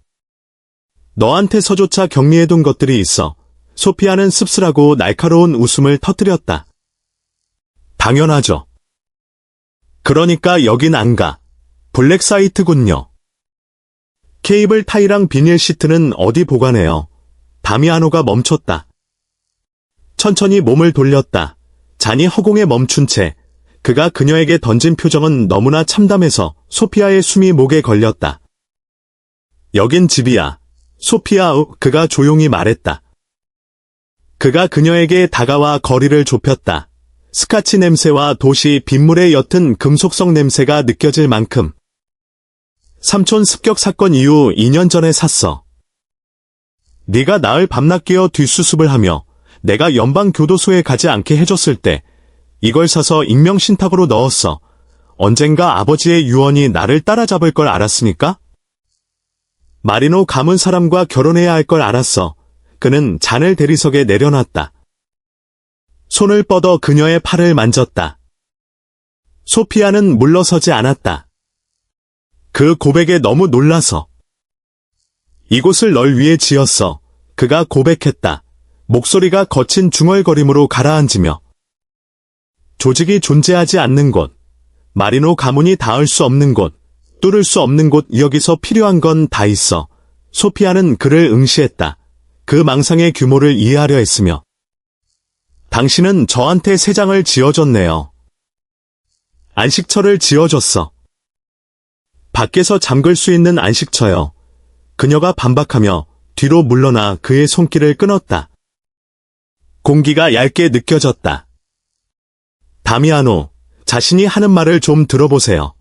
너한테서조차 격리해둔 것들이 있어. 소피아는 씁쓸하고 날카로운 웃음을 터뜨렸다. 당연하죠. 그러니까 여긴 안 가. 블랙사이트군요. 케이블 타이랑 비닐 시트는 어디 보관해요? 다미아노가 멈췄다. 천천히 몸을 돌렸다. 잔이 허공에 멈춘 채 그가 그녀에게 던진 표정은 너무나 참담해서 소피아의 숨이 목에 걸렸다. 여긴 집이야. 소피아, 그가 조용히 말했다. 그가 그녀에게 다가와 거리를 좁혔다. 스카치 냄새와 도시 빗물의 옅은 금속성 냄새가 느껴질 만큼. 삼촌 습격 사건 이후 2년 전에 샀어. 네가 나을 밤낮 끼어 뒷수습을 하며 내가 연방교도소에 가지 않게 해줬을 때 이걸 사서 익명신탁으로 넣었어. 언젠가 아버지의 유언이 나를 따라잡을 걸 알았으니까? 마리노 가문 사람과 결혼해야 할 걸 알았어. 그는 잔을 대리석에 내려놨다. 손을 뻗어 그녀의 팔을 만졌다. 소피아는 물러서지 않았다. 그 고백에 너무 놀라서. 이곳을 널 위해 지었어. 그가 고백했다. 목소리가 거친 중얼거림으로 가라앉으며. 조직이 존재하지 않는 곳, 마리노 가문이 닿을 수 없는 곳, 뚫을 수 없는 곳, 여기서 필요한 건 다 있어. 소피아는 그를 응시했다. 그 망상의 규모를 이해하려 했으며. 당신은 저한테 새 장을 지어줬네요. 안식처를 지어줬어. 밖에서 잠글 수 있는 안식처요. 그녀가 반박하며 뒤로 물러나 그의 손길을 끊었다. 공기가 얇게 느껴졌다. 다미아노, 자신이 하는 말을 좀 들어보세요.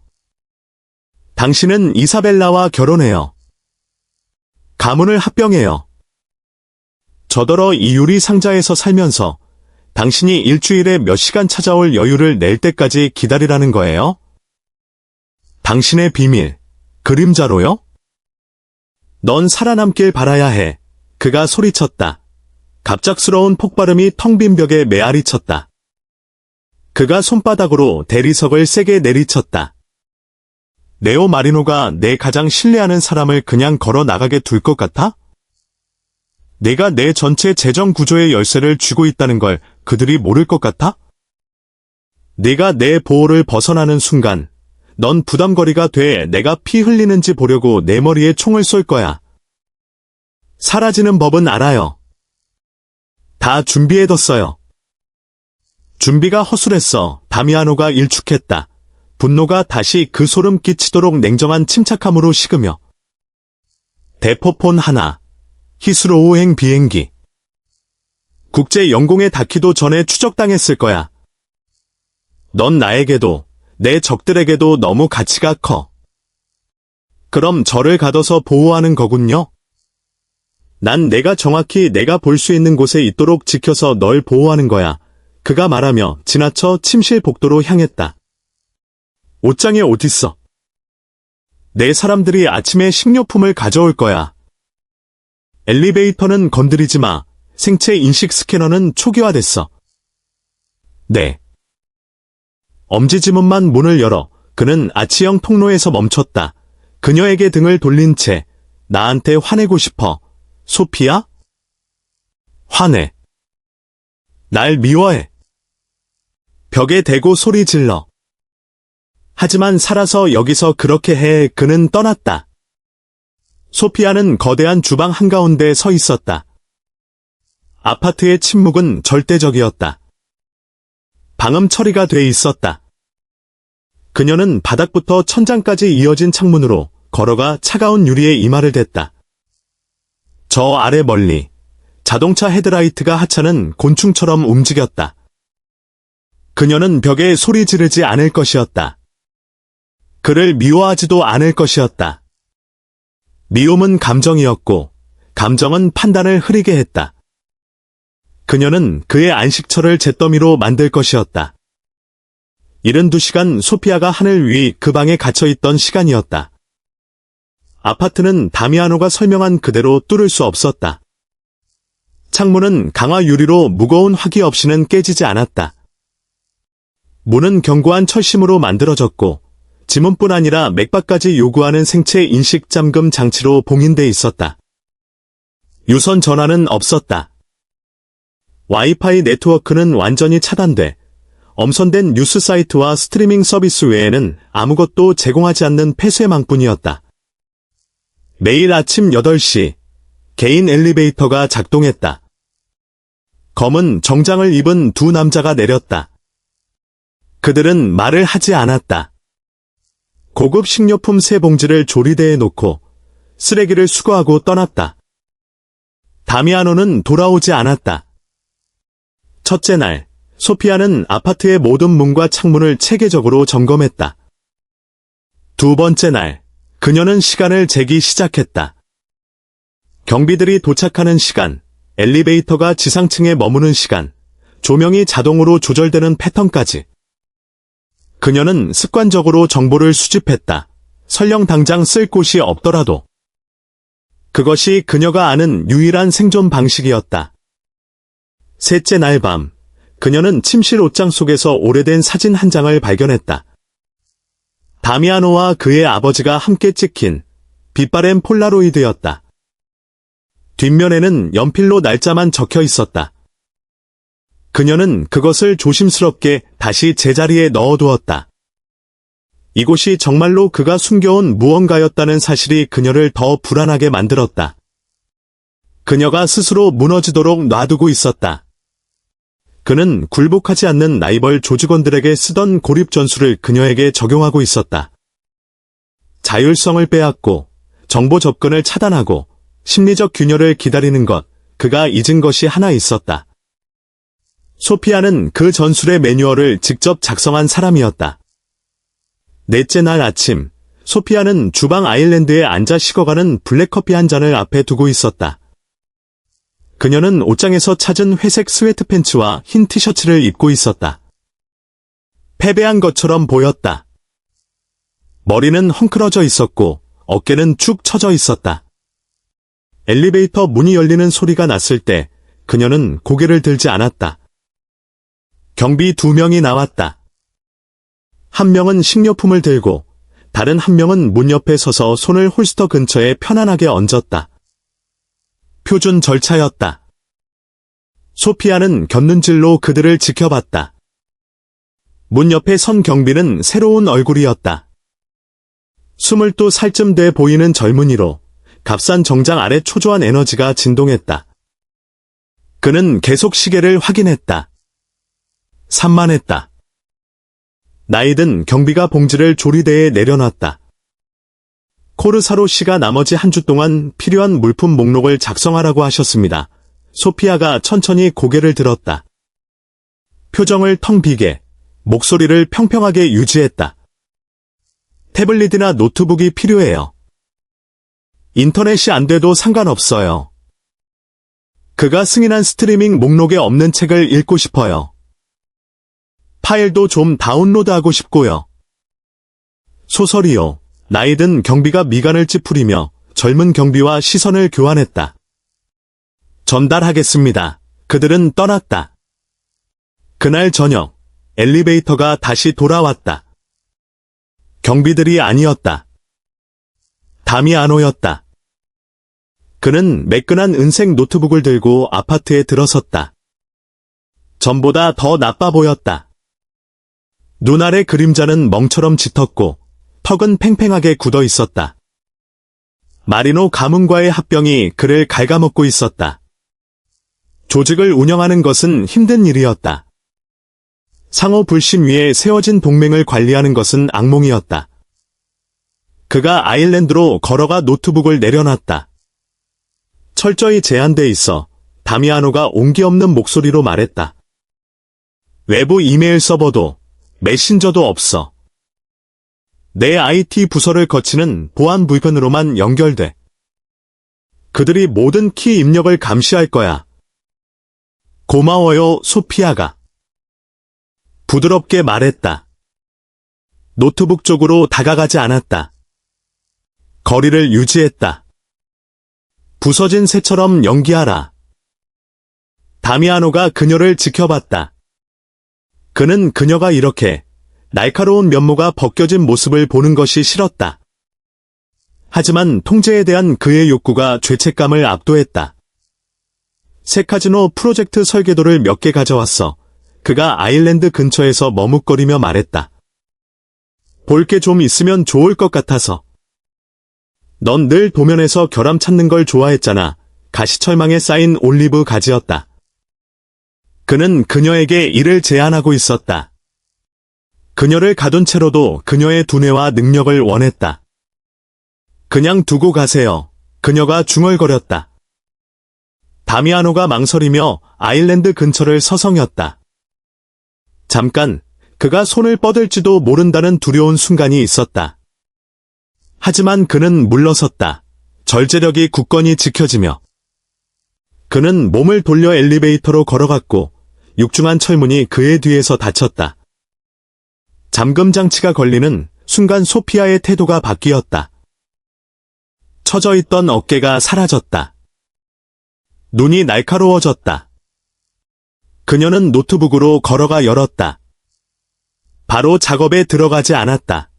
당신은 이사벨라와 결혼해요. 가문을 합병해요. 저더러 이 유리 상자에서 살면서 당신이 일주일에 몇 시간 찾아올 여유를 낼 때까지 기다리라는 거예요? 당신의 비밀, 그림자로요? 넌 살아남길 바라야 해. 그가 소리쳤다. 갑작스러운 폭발음이 텅 빈 벽에 메아리 쳤다. 그가 손바닥으로 대리석을 세게 내리쳤다. 네오 마리노가 내 가장 신뢰하는 사람을 그냥 걸어 나가게 둘 것 같아? 내가 내 전체 재정 구조의 열쇠를 쥐고 있다는 걸 그들이 모를 것 같아? 네가 내 보호를 벗어나는 순간 넌 부담거리가 돼. 내가 피 흘리는지 보려고 내 머리에 총을 쏠 거야. 사라지는 법은 알아요. 다 준비해뒀어요. 준비가 허술했어. 다미아노가 일축했다. 분노가 다시 그 소름 끼치도록 냉정한 침착함으로 식으며. 대포폰 하나. 히스로우행 비행기. 국제 영공에 닿기도 전에 추적당했을 거야. 넌 나에게도, 내 적들에게도 너무 가치가 커. 그럼 저를 가둬서 보호하는 거군요? 난 내가 정확히 내가 볼 수 있는 곳에 있도록 지켜서 널 보호하는 거야. 그가 말하며 지나쳐 침실 복도로 향했다. 옷장에 어딨어? 내 사람들이 아침에 식료품을 가져올 거야. 엘리베이터는 건드리지 마. 생체 인식 스캐너는 초기화됐어. 네. 엄지지문만 문을 열어. 그는 아치형 통로에서 멈췄다. 그녀에게 등을 돌린 채 나한테 화내고 싶어. 소피야? 화내. 날 미워해. 벽에 대고 소리 질러. 하지만 살아서 여기서 그렇게 해. 그는 떠났다. 소피아는 거대한 주방 한가운데 서 있었다. 아파트의 침묵은 절대적이었다. 방음 처리가 돼 있었다. 그녀는 바닥부터 천장까지 이어진 창문으로 걸어가 차가운 유리에 이마를 댔다. 저 아래 멀리 자동차 헤드라이트가 하찮은 곤충처럼 움직였다. 그녀는 벽에 소리 지르지 않을 것이었다. 그를 미워하지도 않을 것이었다. 미움은 감정이었고 감정은 판단을 흐리게 했다. 그녀는 그의 안식처를 잿더미로 만들 것이었다. 72시간 소피아가 하늘 위 그 방에 갇혀있던 시간이었다. 아파트는 다미아노가 설명한 그대로 뚫을 수 없었다. 창문은 강화 유리로 무거운 화기 없이는 깨지지 않았다. 문은 견고한 철심으로 만들어졌고 지문뿐 아니라 맥박까지 요구하는 생체 인식 잠금 장치로 봉인돼 있었다. 유선 전화는 없었다. 와이파이 네트워크는 완전히 차단돼 엄선된 뉴스 사이트와 스트리밍 서비스 외에는 아무것도 제공하지 않는 폐쇄망뿐이었다. 매일 아침 8시 개인 엘리베이터가 작동했다. 검은 정장을 입은 두 남자가 내렸다. 그들은 말을 하지 않았다. 고급 식료품 세 봉지를 조리대에 놓고 쓰레기를 수거하고 떠났다. 다미아노는 돌아오지 않았다. 첫째 날, 소피아는 아파트의 모든 문과 창문을 체계적으로 점검했다. 두 번째 날, 그녀는 시간을 재기 시작했다. 경비들이 도착하는 시간, 엘리베이터가 지상층에 머무는 시간, 조명이 자동으로 조절되는 패턴까지. 그녀는 습관적으로 정보를 수집했다. 설령 당장 쓸 곳이 없더라도. 그것이 그녀가 아는 유일한 생존 방식이었다. 셋째 날 밤, 그녀는 침실 옷장 속에서 오래된 사진 한 장을 발견했다. 다미아노와 그의 아버지가 함께 찍힌 빛바랜 폴라로이드였다. 뒷면에는 연필로 날짜만 적혀 있었다. 그녀는 그것을 조심스럽게 다시 제자리에 넣어두었다. 이곳이 정말로 그가 숨겨온 무언가였다는 사실이 그녀를 더 불안하게 만들었다. 그녀가 스스로 무너지도록 놔두고 있었다. 그는 굴복하지 않는 라이벌 조직원들에게 쓰던 고립 전술을 그녀에게 적용하고 있었다. 자율성을 빼앗고 정보 접근을 차단하고 심리적 균열을 기다리는 것, 그가 잊은 것이 하나 있었다. 소피아는 그 전술의 매뉴얼을 직접 작성한 사람이었다. 넷째 날 아침, 소피아는 주방 아일랜드에 앉아 식어가는 블랙커피 한 잔을 앞에 두고 있었다. 그녀는 옷장에서 찾은 회색 스웨트 팬츠와 흰 티셔츠를 입고 있었다. 패배한 것처럼 보였다. 머리는 헝클어져 있었고 어깨는 축 처져 있었다. 엘리베이터 문이 열리는 소리가 났을 때 그녀는 고개를 들지 않았다. 경비 2명이 나왔다. 한 명은 식료품을 들고 다른 한 명은 문 옆에 서서 손을 홀스터 근처에 편안하게 얹었다. 표준 절차였다. 소피아는 곁눈질로 그들을 지켜봤다. 문 옆에 선 경비는 새로운 얼굴이었다. 22살쯤 돼 보이는 젊은이로 값싼 정장 아래 초조한 에너지가 진동했다. 그는 계속 시계를 확인했다. 산만했다. 나이든 경비가 봉지를 조리대에 내려놨다. 코르사로 씨가 나머지 한 주 동안 필요한 물품 목록을 작성하라고 하셨습니다. 소피아가 천천히 고개를 들었다. 표정을 텅 비게, 목소리를 평평하게 유지했다. 태블릿이나 노트북이 필요해요. 인터넷이 안 돼도 상관없어요. 그가 승인한 스트리밍 목록에 없는 책을 읽고 싶어요. 파일도 좀 다운로드하고 싶고요. 소설이요. 나이든 경비가 미간을 찌푸리며 젊은 경비와 시선을 교환했다. 전달하겠습니다. 그들은 떠났다. 그날 저녁, 엘리베이터가 다시 돌아왔다. 경비들이 아니었다. 다미아노였다. 그는 매끈한 은색 노트북을 들고 아파트에 들어섰다. 전보다 더 나빠 보였다. 눈 아래 그림자는 멍처럼 짙었고 턱은 팽팽하게 굳어 있었다. 마리노 가문과의 합병이 그를 갉아먹고 있었다. 조직을 운영하는 것은 힘든 일이었다. 상호 불신 위에 세워진 동맹을 관리하는 것은 악몽이었다. 그가 아일랜드로 걸어가 노트북을 내려놨다. 철저히 제한돼 있어 다미아노가 온기 없는 목소리로 말했다. 외부 이메일 서버도 메신저도 없어. 내 IT 부서를 거치는 보안 불편으로만 연결돼. 그들이 모든 키 입력을 감시할 거야. 고마워요, 소피아가. 부드럽게 말했다. 노트북 쪽으로 다가가지 않았다. 거리를 유지했다. 부서진 새처럼 연기하라. 다미아노가 그녀를 지켜봤다. 그는 그녀가 이렇게 날카로운 면모가 벗겨진 모습을 보는 것이 싫었다. 하지만 통제에 대한 그의 욕구가 죄책감을 압도했다. 새 카지노 프로젝트 설계도를 몇 개 가져왔어. 그가 아일랜드 근처에서 머뭇거리며 말했다. 볼 게 좀 있으면 좋을 것 같아서. 넌 늘 도면에서 결함 찾는 걸 좋아했잖아. 가시철망에 쌓인 올리브 가지였다. 그는 그녀에게 이를 제안하고 있었다. 그녀를 가둔 채로도 그녀의 두뇌와 능력을 원했다. 그냥 두고 가세요. 그녀가 중얼거렸다. 다미아노가 망설이며 아일랜드 근처를 서성였다. 잠깐 그가 손을 뻗을지도 모른다는 두려운 순간이 있었다. 하지만 그는 물러섰다. 절제력이 굳건히 지켜지며. 그는 몸을 돌려 엘리베이터로 걸어갔고 육중한 철문이 그의 뒤에서 닫혔다. 잠금 장치가 걸리는 순간 소피아의 태도가 바뀌었다. 처져 있던 어깨가 사라졌다. 눈이 날카로워졌다. 그녀는 노트북으로 걸어가 열었다. 바로 작업에 들어가지 않았다.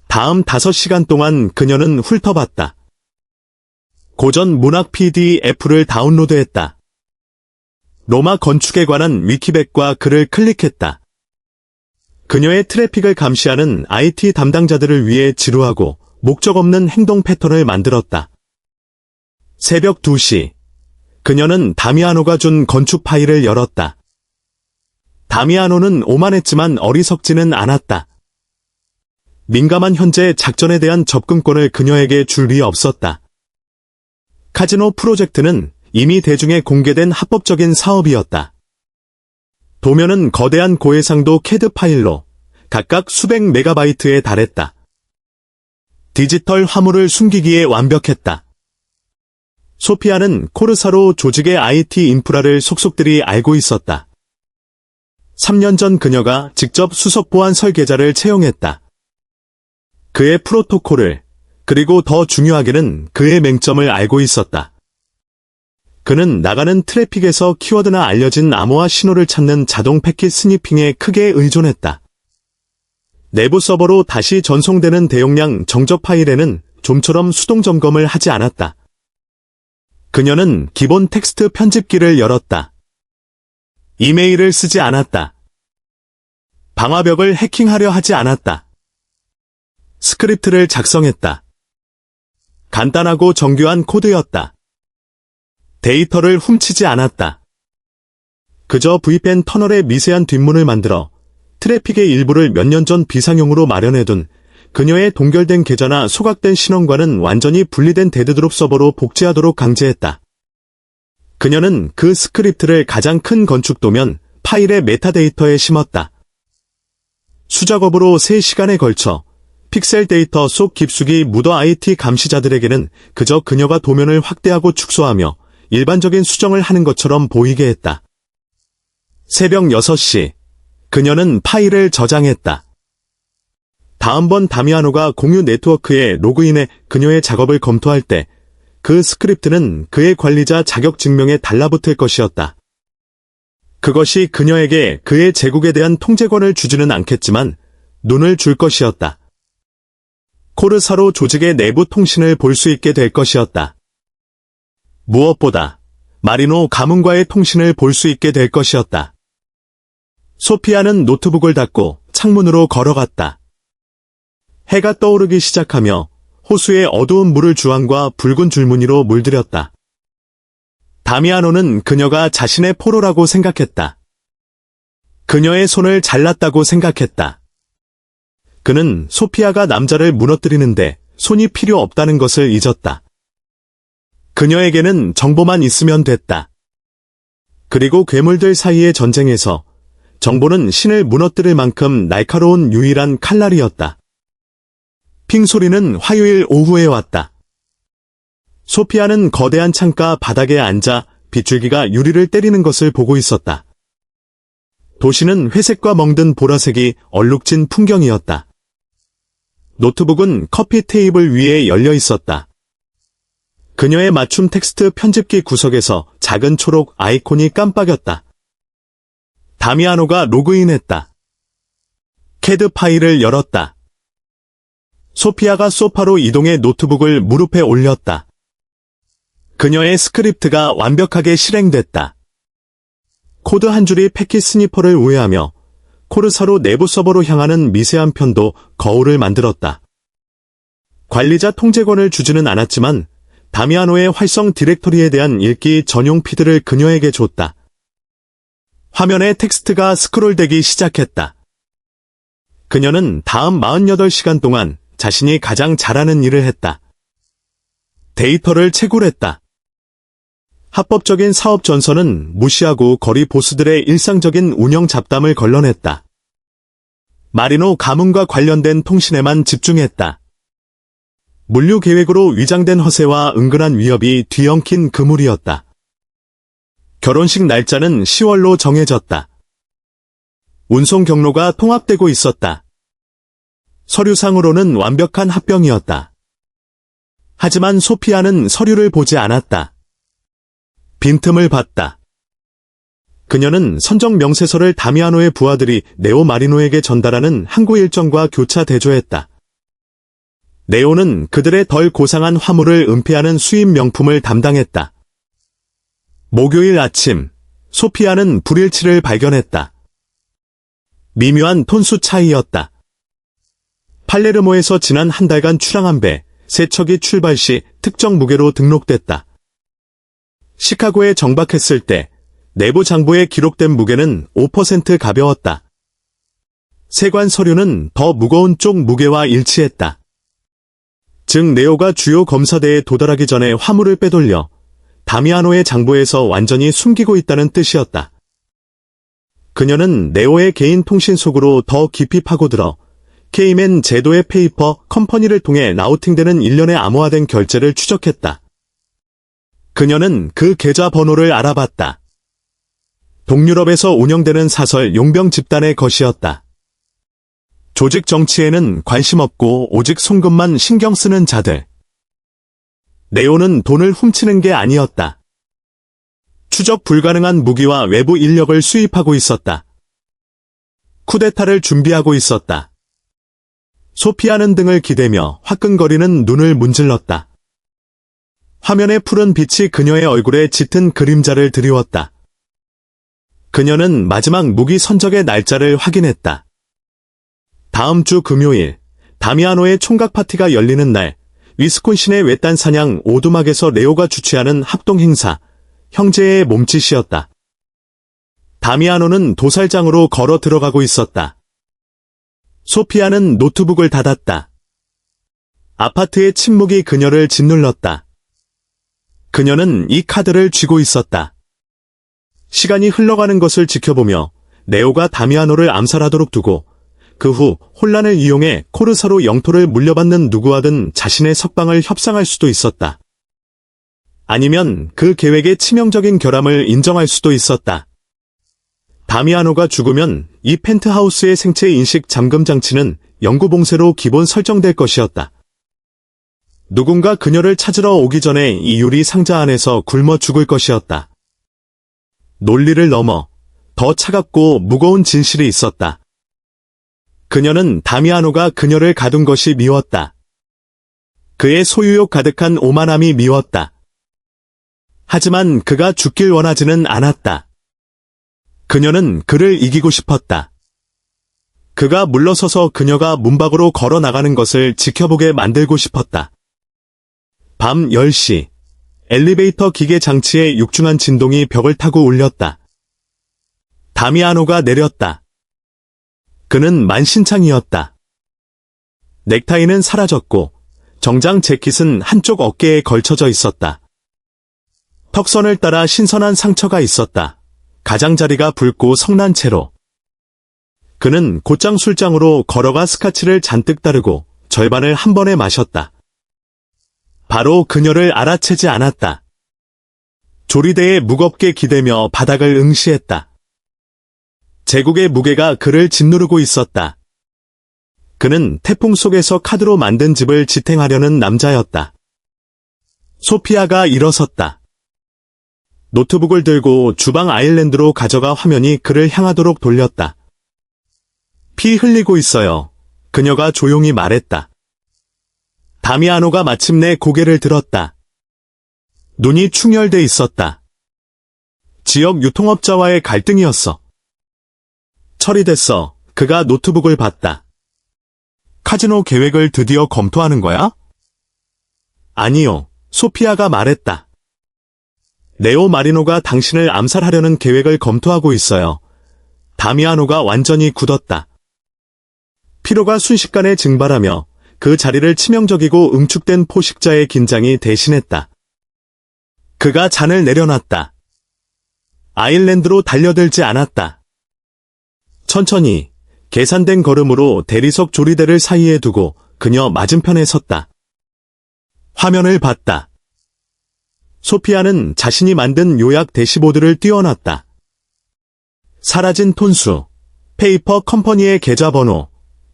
다음 5시간 동안 그녀는 훑어봤다. 고전 문학 PDF를 다운로드했다. 로마 건축에 관한 위키백과 글을 클릭했다. 그녀의 트래픽을 감시하는 IT 담당자들을 위해 지루하고 목적 없는 행동 패턴을 만들었다. 새벽 2시, 그녀는 다미아노가 준 건축 파일을 열었다. 다미아노는 오만했지만 어리석지는 않았다. 민감한 현재 작전에 대한 접근권을 그녀에게 줄 리 없었다. 카지노 프로젝트는 이미 대중에 공개된 합법적인 사업이었다. 도면은 거대한 고해상도 캐드 파일로 각각 수백 메가바이트에 달했다. 디지털 화물을 숨기기에 완벽했다. 소피아는 코르사로 조직의 IT 인프라를 속속들이 알고 있었다. 3년 전 그녀가 직접 수석 보안 설계자를 채용했다. 그의 프로토콜을, 그리고 더 중요하게는 그의 맹점을 알고 있었다. 그는 나가는 트래픽에서 키워드나 알려진 암호화 신호를 찾는 자동 패킷 스니핑에 크게 의존했다. 내부 서버로 다시 전송되는 대용량 정적 파일에는 좀처럼 수동 점검을 하지 않았다. 그녀는 기본 텍스트 편집기를 열었다. 이메일을 쓰지 않았다. 방화벽을 해킹하려 하지 않았다. 스크립트를 작성했다. 간단하고 정교한 코드였다. 데이터를 훔치지 않았다. 그저 V펜 터널의 미세한 뒷문을 만들어 트래픽의 일부를 몇 년 전 비상용으로 마련해둔 그녀의 동결된 계좌나 소각된 신원과는 완전히 분리된 데드드롭 서버로 복제하도록 강제했다. 그녀는 그 스크립트를 가장 큰 건축도면 파일의 메타데이터에 심었다. 수작업으로 3시간에 걸쳐 픽셀 데이터 속 깊숙이 묻어 IT 감시자들에게는 그저 그녀가 도면을 확대하고 축소하며 일반적인 수정을 하는 것처럼 보이게 했다. 새벽 6시, 그녀는 파일을 저장했다. 다음번 다미아노가 공유 네트워크에 로그인해 그녀의 작업을 검토할 때 그 스크립트는 그의 관리자 자격 증명에 달라붙을 것이었다. 그것이 그녀에게 그의 제국에 대한 통제권을 주지는 않겠지만 눈을 줄 것이었다. 코르사로 조직의 내부 통신을 볼 수 있게 될 것이었다. 무엇보다 마리노 가문과의 통신을 볼 수 있게 될 것이었다. 소피아는 노트북을 닫고 창문으로 걸어갔다. 해가 떠오르기 시작하며 호수의 어두운 물을 주황과 붉은 줄무늬로 물들였다. 다미아노는 그녀가 자신의 포로라고 생각했다. 그녀의 손을 잘랐다고 생각했다. 그는 소피아가 남자를 무너뜨리는데 손이 필요 없다는 것을 잊었다. 그녀에게는 정보만 있으면 됐다. 그리고 괴물들 사이의 전쟁에서 정보는 신을 무너뜨릴 만큼 날카로운 유일한 칼날이었다. 핑 소리는 화요일 오후에 왔다. 소피아는 거대한 창가 바닥에 앉아 빗줄기가 유리를 때리는 것을 보고 있었다. 도시는 회색과 멍든 보라색이 얼룩진 풍경이었다. 노트북은 커피 테이블 위에 열려 있었다. 그녀의 맞춤 텍스트 편집기 구석에서 작은 초록 아이콘이 깜빡였다. 다미아노가 로그인했다. 캐드 파일을 열었다. 소피아가 소파로 이동해 노트북을 무릎에 올렸다. 그녀의 스크립트가 완벽하게 실행됐다. 코드 한 줄이 패킷 스니퍼를 우회하며 코르사로 내부 서버로 향하는 미세한 편도 거울을 만들었다. 관리자 통제권을 주지는 않았지만 다미아노의 활성 디렉토리에 대한 읽기 전용 피드를 그녀에게 줬다. 화면에 텍스트가 스크롤되기 시작했다. 그녀는 다음 48시간 동안 자신이 가장 잘하는 일을 했다. 데이터를 채굴했다. 합법적인 사업 전선은 무시하고 거리 보스들의 일상적인 운영 잡담을 걸러냈다. 마리노 가문과 관련된 통신에만 집중했다. 물류 계획으로 위장된 허세와 은근한 위협이 뒤엉킨 그물이었다. 결혼식 날짜는 10월로 정해졌다. 운송 경로가 통합되고 있었다. 서류상으로는 완벽한 합병이었다. 하지만 소피아는 서류를 보지 않았다. 빈틈을 봤다. 그녀는 선정 명세서를 다미아노의 부하들이 네오 마리노에게 전달하는 항구 일정과 교차 대조했다. 네오는 그들의 덜 고상한 화물을 은폐하는 수입 명품을 담당했다. 목요일 아침, 소피아는 불일치를 발견했다. 미묘한 톤수 차이였다. 팔레르모에서 지난 한 달간 출항한 배, 세 척이 출발 시 특정 무게로 등록됐다. 시카고에 정박했을 때 내부 장부에 기록된 무게는 5% 가벼웠다. 세관 서류는 더 무거운 쪽 무게와 일치했다. 즉 네오가 주요 검사대에 도달하기 전에 화물을 빼돌려 다미아노의 장부에서 완전히 숨기고 있다는 뜻이었다. 그녀는 네오의 개인 통신 속으로 더 깊이 파고들어 케이맨 제도의 페이퍼 컴퍼니를 통해 라우팅되는 일련의 암호화된 결제를 추적했다. 그녀는 그 계좌 번호를 알아봤다. 동유럽에서 운영되는 사설 용병 집단의 것이었다. 조직 정치에는 관심 없고 오직 송금만 신경 쓰는 자들. 네오는 돈을 훔치는 게 아니었다. 추적 불가능한 무기와 외부 인력을 수입하고 있었다. 쿠데타를 준비하고 있었다. 소피아는 등을 기대며 화끈거리는 눈을 문질렀다. 화면의 푸른 빛이 그녀의 얼굴에 짙은 그림자를 드리웠다. 그녀는 마지막 무기 선적의 날짜를 확인했다. 다음 주 금요일, 다미아노의 총각 파티가 열리는 날, 위스콘신의 외딴 사냥 오두막에서 레오가 주최하는 합동 행사, 형제의 몸짓이었다. 다미아노는 도살장으로 걸어 들어가고 있었다. 소피아는 노트북을 닫았다. 아파트의 침묵이 그녀를 짓눌렀다. 그녀는 이 카드를 쥐고 있었다. 시간이 흘러가는 것을 지켜보며 네오가 다미아노를 암살하도록 두고 그 후 혼란을 이용해 코르사로 영토를 물려받는 누구와든 자신의 석방을 협상할 수도 있었다. 아니면 그 계획의 치명적인 결함을 인정할 수도 있었다. 다미아노가 죽으면 이 펜트하우스의 생체 인식 잠금 장치는 영구 봉쇄로 기본 설정될 것이었다. 누군가 그녀를 찾으러 오기 전에 이 유리 상자 안에서 굶어 죽을 것이었다. 논리를 넘어 더 차갑고 무거운 진실이 있었다. 그녀는 다미아노가 그녀를 가둔 것이 미웠다. 그의 소유욕 가득한 오만함이 미웠다. 하지만 그가 죽길 원하지는 않았다. 그녀는 그를 이기고 싶었다. 그가 물러서서 그녀가 문 밖으로 걸어 나가는 것을 지켜보게 만들고 싶었다. 밤 10시, 엘리베이터 기계 장치의 육중한 진동이 벽을 타고 울렸다. 다미아노가 내렸다. 그는 만신창이었다. 넥타이는 사라졌고 정장 재킷은 한쪽 어깨에 걸쳐져 있었다. 턱선을 따라 신선한 상처가 있었다. 가장자리가 붉고 성난 채로. 그는 곧장 술장으로 걸어가 스카치를 잔뜩 따르고 절반을 한 번에 마셨다. 바로 그녀를 알아채지 않았다. 조리대에 무겁게 기대며 바닥을 응시했다. 제국의 무게가 그를 짓누르고 있었다. 그는 태풍 속에서 카드로 만든 집을 지탱하려는 남자였다. 소피아가 일어섰다. 노트북을 들고 주방 아일랜드로 가져가 화면이 그를 향하도록 돌렸다. 피 흘리고 있어요. 그녀가 조용히 말했다. 다미아노가 마침내 고개를 들었다. 눈이 충혈돼 있었다. 지역 유통업자와의 갈등이었어. 처리됐어. 그가 노트북을 봤다. 카지노 계획을 드디어 검토하는 거야? 아니요. 소피아가 말했다. 네오 마리노가 당신을 암살하려는 계획을 검토하고 있어요. 다미아노가 완전히 굳었다. 피로가 순식간에 증발하며 그 자리를 치명적이고 응축된 포식자의 긴장이 대신했다. 그가 잔을 내려놨다. 아일랜드로 달려들지 않았다. 천천히 계산된 걸음으로 대리석 조리대를 사이에 두고 그녀 맞은편에 섰다. 화면을 봤다. 소피아는 자신이 만든 요약 대시보드를 띄워놨다. 사라진 톤수, 페이퍼 컴퍼니의 계좌번호,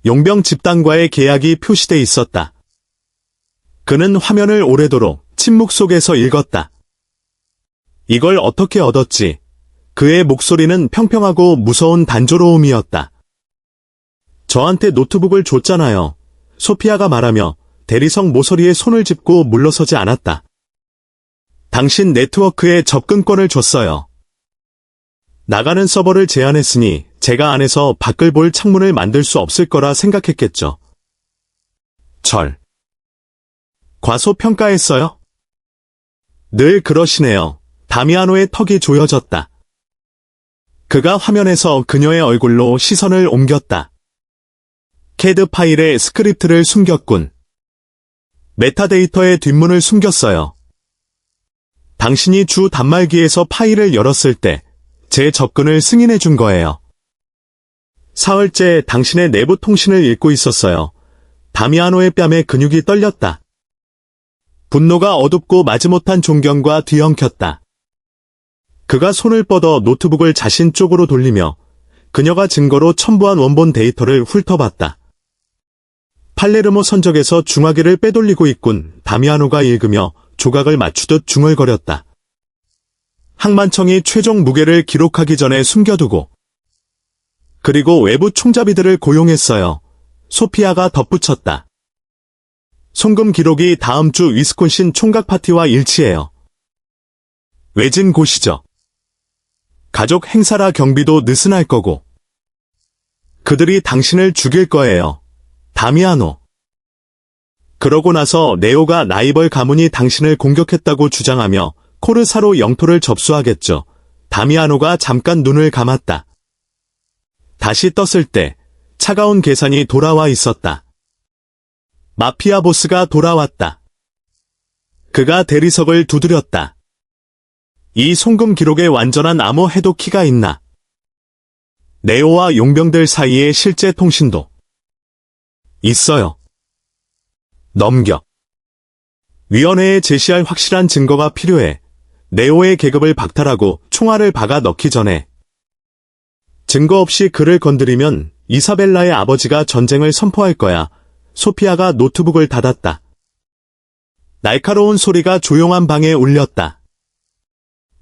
용병 집단과의 계약이 표시돼 있었다. 그는 화면을 오래도록 침묵 속에서 읽었다. 이걸 어떻게 얻었지? 그의 목소리는 평평하고 무서운 단조로움이었다. 저한테 노트북을 줬잖아요. 소피아가 말하며 대리석 모서리에 손을 짚고 물러서지 않았다. 당신 네트워크에 접근권을 줬어요. 나가는 서버를 제안했으니 제가 안에서 밖을 볼 창문을 만들 수 없을 거라 생각했겠죠. 과소평가했어요? 늘 그러시네요. 다미아노의 턱이 조여졌다. 그가 화면에서 그녀의 얼굴로 시선을 옮겼다. 캐드 파일에 스크립트를 숨겼군. 메타데이터의 뒷문을 숨겼어요. 당신이 주 단말기에서 파일을 열었을 때 제 접근을 승인해 준 거예요. 사흘째 당신의 내부 통신을 읽고 있었어요. 다미아노의 뺨에 근육이 떨렸다. 분노가 어둡고 마지못한 존경과 뒤엉켰다. 그가 손을 뻗어 노트북을 자신 쪽으로 돌리며 그녀가 증거로 첨부한 원본 데이터를 훑어봤다. 팔레르모 선적에서 중화기를 빼돌리고 있군. 다미아노가 읽으며 조각을 맞추듯 중얼거렸다. 항만청이 최종 무게를 기록하기 전에 숨겨두고 그리고 외부 총잡이들을 고용했어요. 소피아가 덧붙였다. 송금 기록이 다음 주 위스콘신 총각 파티와 일치해요. 외진 곳이죠. 가족 행사라 경비도 느슨할 거고. 그들이 당신을 죽일 거예요. 다미아노. 그러고 나서 네오가 라이벌 가문이 당신을 공격했다고 주장하며 코르사로 영토를 접수하겠죠. 다미아노가 잠깐 눈을 감았다. 다시 떴을 때 차가운 계산이 돌아와 있었다. 마피아 보스가 돌아왔다. 그가 대리석을 두드렸다. 이 송금 기록에 완전한 암호 해독키가 있나? 네오와 용병들 사이의 실제 통신도 있어요. 넘겨. 위원회에 제시할 확실한 증거가 필요해. 네오의 계급을 박탈하고 총알을 박아 넣기 전에. 증거 없이 그를 건드리면 이사벨라의 아버지가 전쟁을 선포할 거야. 소피아가 노트북을 닫았다. 날카로운 소리가 조용한 방에 울렸다.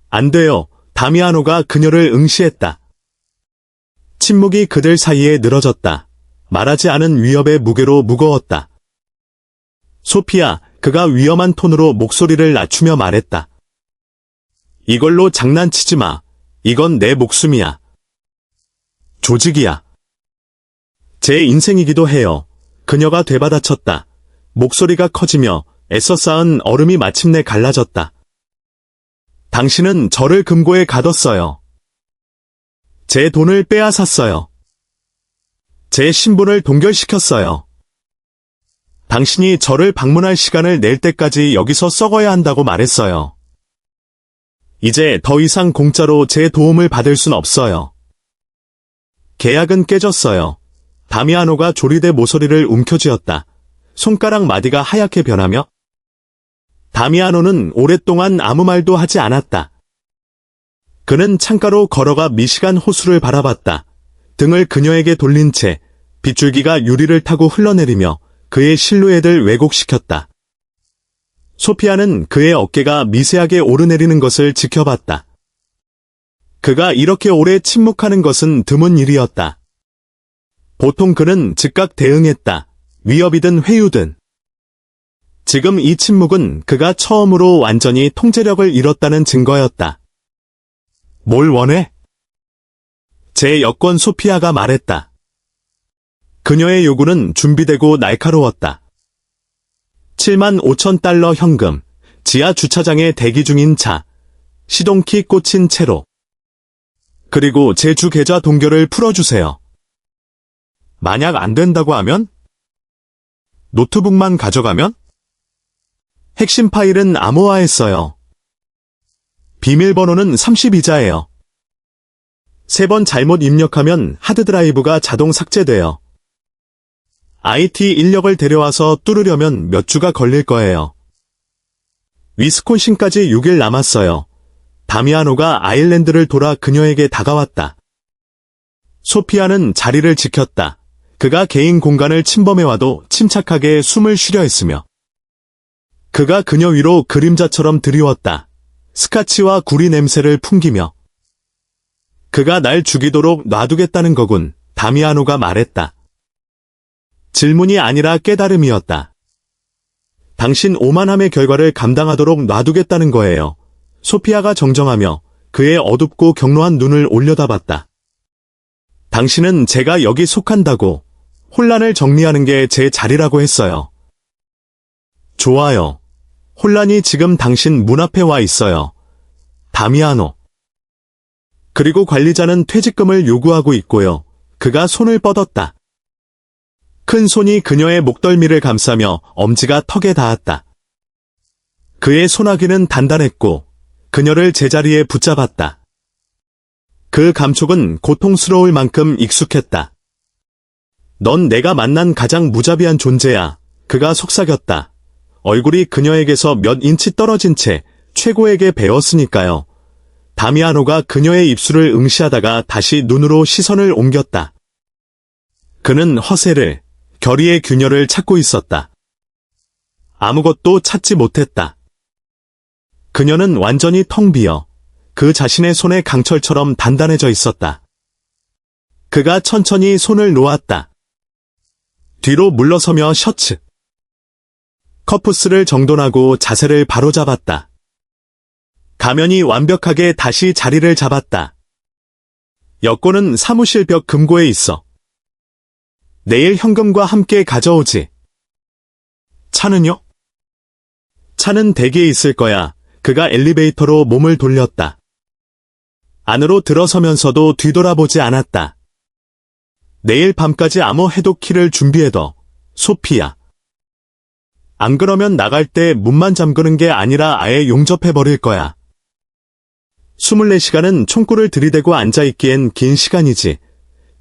안 돼요. 다미아노가 그녀를 응시했다. 침묵이 그들 사이에 늘어졌다. 말하지 않은 위협의 무게로 무거웠다. 소피아, 그가 위험한 톤으로 목소리를 낮추며 말했다. 이걸로 장난치지 마. 이건 내 목숨이야. 조직이야. 제 인생이기도 해요. 그녀가 되받아쳤다. 목소리가 커지며 애써 쌓은 얼음이 마침내 갈라졌다. 당신은 저를 금고에 가뒀어요. 제 돈을 빼앗았어요. 제 신분을 동결시켰어요. 당신이 저를 방문할 시간을 낼 때까지 여기서 썩어야 한다고 말했어요. 이제 더 이상 공짜로 제 도움을 받을 순 없어요. 계약은 깨졌어요. 다미아노가 조리대 모서리를 움켜쥐었다. 손가락 마디가 하얗게 변하며 다미아노는 오랫동안 아무 말도 하지 않았다. 그는 창가로 걸어가 미시간 호수를 바라봤다. 등을 그녀에게 돌린 채 빗줄기가 유리를 타고 흘러내리며 그의 실루엣을 왜곡시켰다. 소피아는 그의 어깨가 미세하게 오르내리는 것을 지켜봤다. 그가 이렇게 오래 침묵하는 것은 드문 일이었다. 보통 그는 즉각 대응했다. 위협이든 회유든. 지금 이 침묵은 그가 처음으로 완전히 통제력을 잃었다는 증거였다. 뭘 원해? 제 여권 소피아가 말했다. 그녀의 요구는 준비되고 날카로웠다. 7만 5천 달러 현금, 지하 주차장에 대기 중인 차, 시동키 꽂힌 채로. 그리고 제 주 계좌 동결을 풀어주세요. 만약 안 된다고 하면? 노트북만 가져가면? 핵심 파일은 암호화했어요. 비밀번호는 32자예요. 3번 잘못 입력하면 하드드라이브가 자동 삭제돼요. IT 인력을 데려와서 뚫으려면 몇 주가 걸릴 거예요. 위스콘신까지 6일 남았어요. 다미아노가 아일랜드를 돌아 그녀에게 다가왔다. 소피아는 자리를 지켰다. 그가 개인 공간을 침범해와도 침착하게 숨을 쉬려 했으며 그가 그녀 위로 그림자처럼 드리웠다. 스카치와 구리 냄새를 풍기며 그가 날 죽이도록 놔두겠다는 거군. 다미아노가 말했다. 질문이 아니라 깨달음이었다. 당신 오만함의 결과를 감당하도록 놔두겠다는 거예요. 소피아가 정정하며 그의 어둡고 경로한 눈을 올려다봤다. 당신은 제가 여기 속한다고 혼란을 정리하는 게 제 자리라고 했어요. 좋아요. 혼란이 지금 당신 문 앞에 와 있어요. 다미아노. 그리고 관리자는 퇴직금을 요구하고 있고요. 그가 손을 뻗었다. 큰 손이 그녀의 목덜미를 감싸며 엄지가 턱에 닿았다. 그의 소나기는 단단했고 그녀를 제자리에 붙잡았다. 그 감촉은 고통스러울 만큼 익숙했다. 넌 내가 만난 가장 무자비한 존재야. 그가 속삭였다. 얼굴이 그녀에게서 몇 인치 떨어진 채 최고에게 배웠으니까요. 다미아노가 그녀의 입술을 응시하다가 다시 눈으로 시선을 옮겼다. 그는 허세를, 결의의 균열을 찾고 있었다. 아무것도 찾지 못했다. 그녀는 완전히 텅 비어 그 자신의 손에 강철처럼 단단해져 있었다. 그가 천천히 손을 놓았다. 뒤로 물러서며 셔츠, 커프스를 정돈하고 자세를 바로잡았다. 가면이 완벽하게 다시 자리를 잡았다. 여권은 사무실 벽 금고에 있어. 내일 현금과 함께 가져오지. 차는요? 차는 대기에 있을 거야. 그가 엘리베이터로 몸을 돌렸다. 안으로 들어서면서도 뒤돌아보지 않았다. 내일 밤까지 암호 해독 키를 준비해둬, 소피야. 안 그러면 나갈 때 문만 잠그는 게 아니라 아예 용접해버릴 거야. 24시간은 총구를 들이대고 앉아있기엔 긴 시간이지.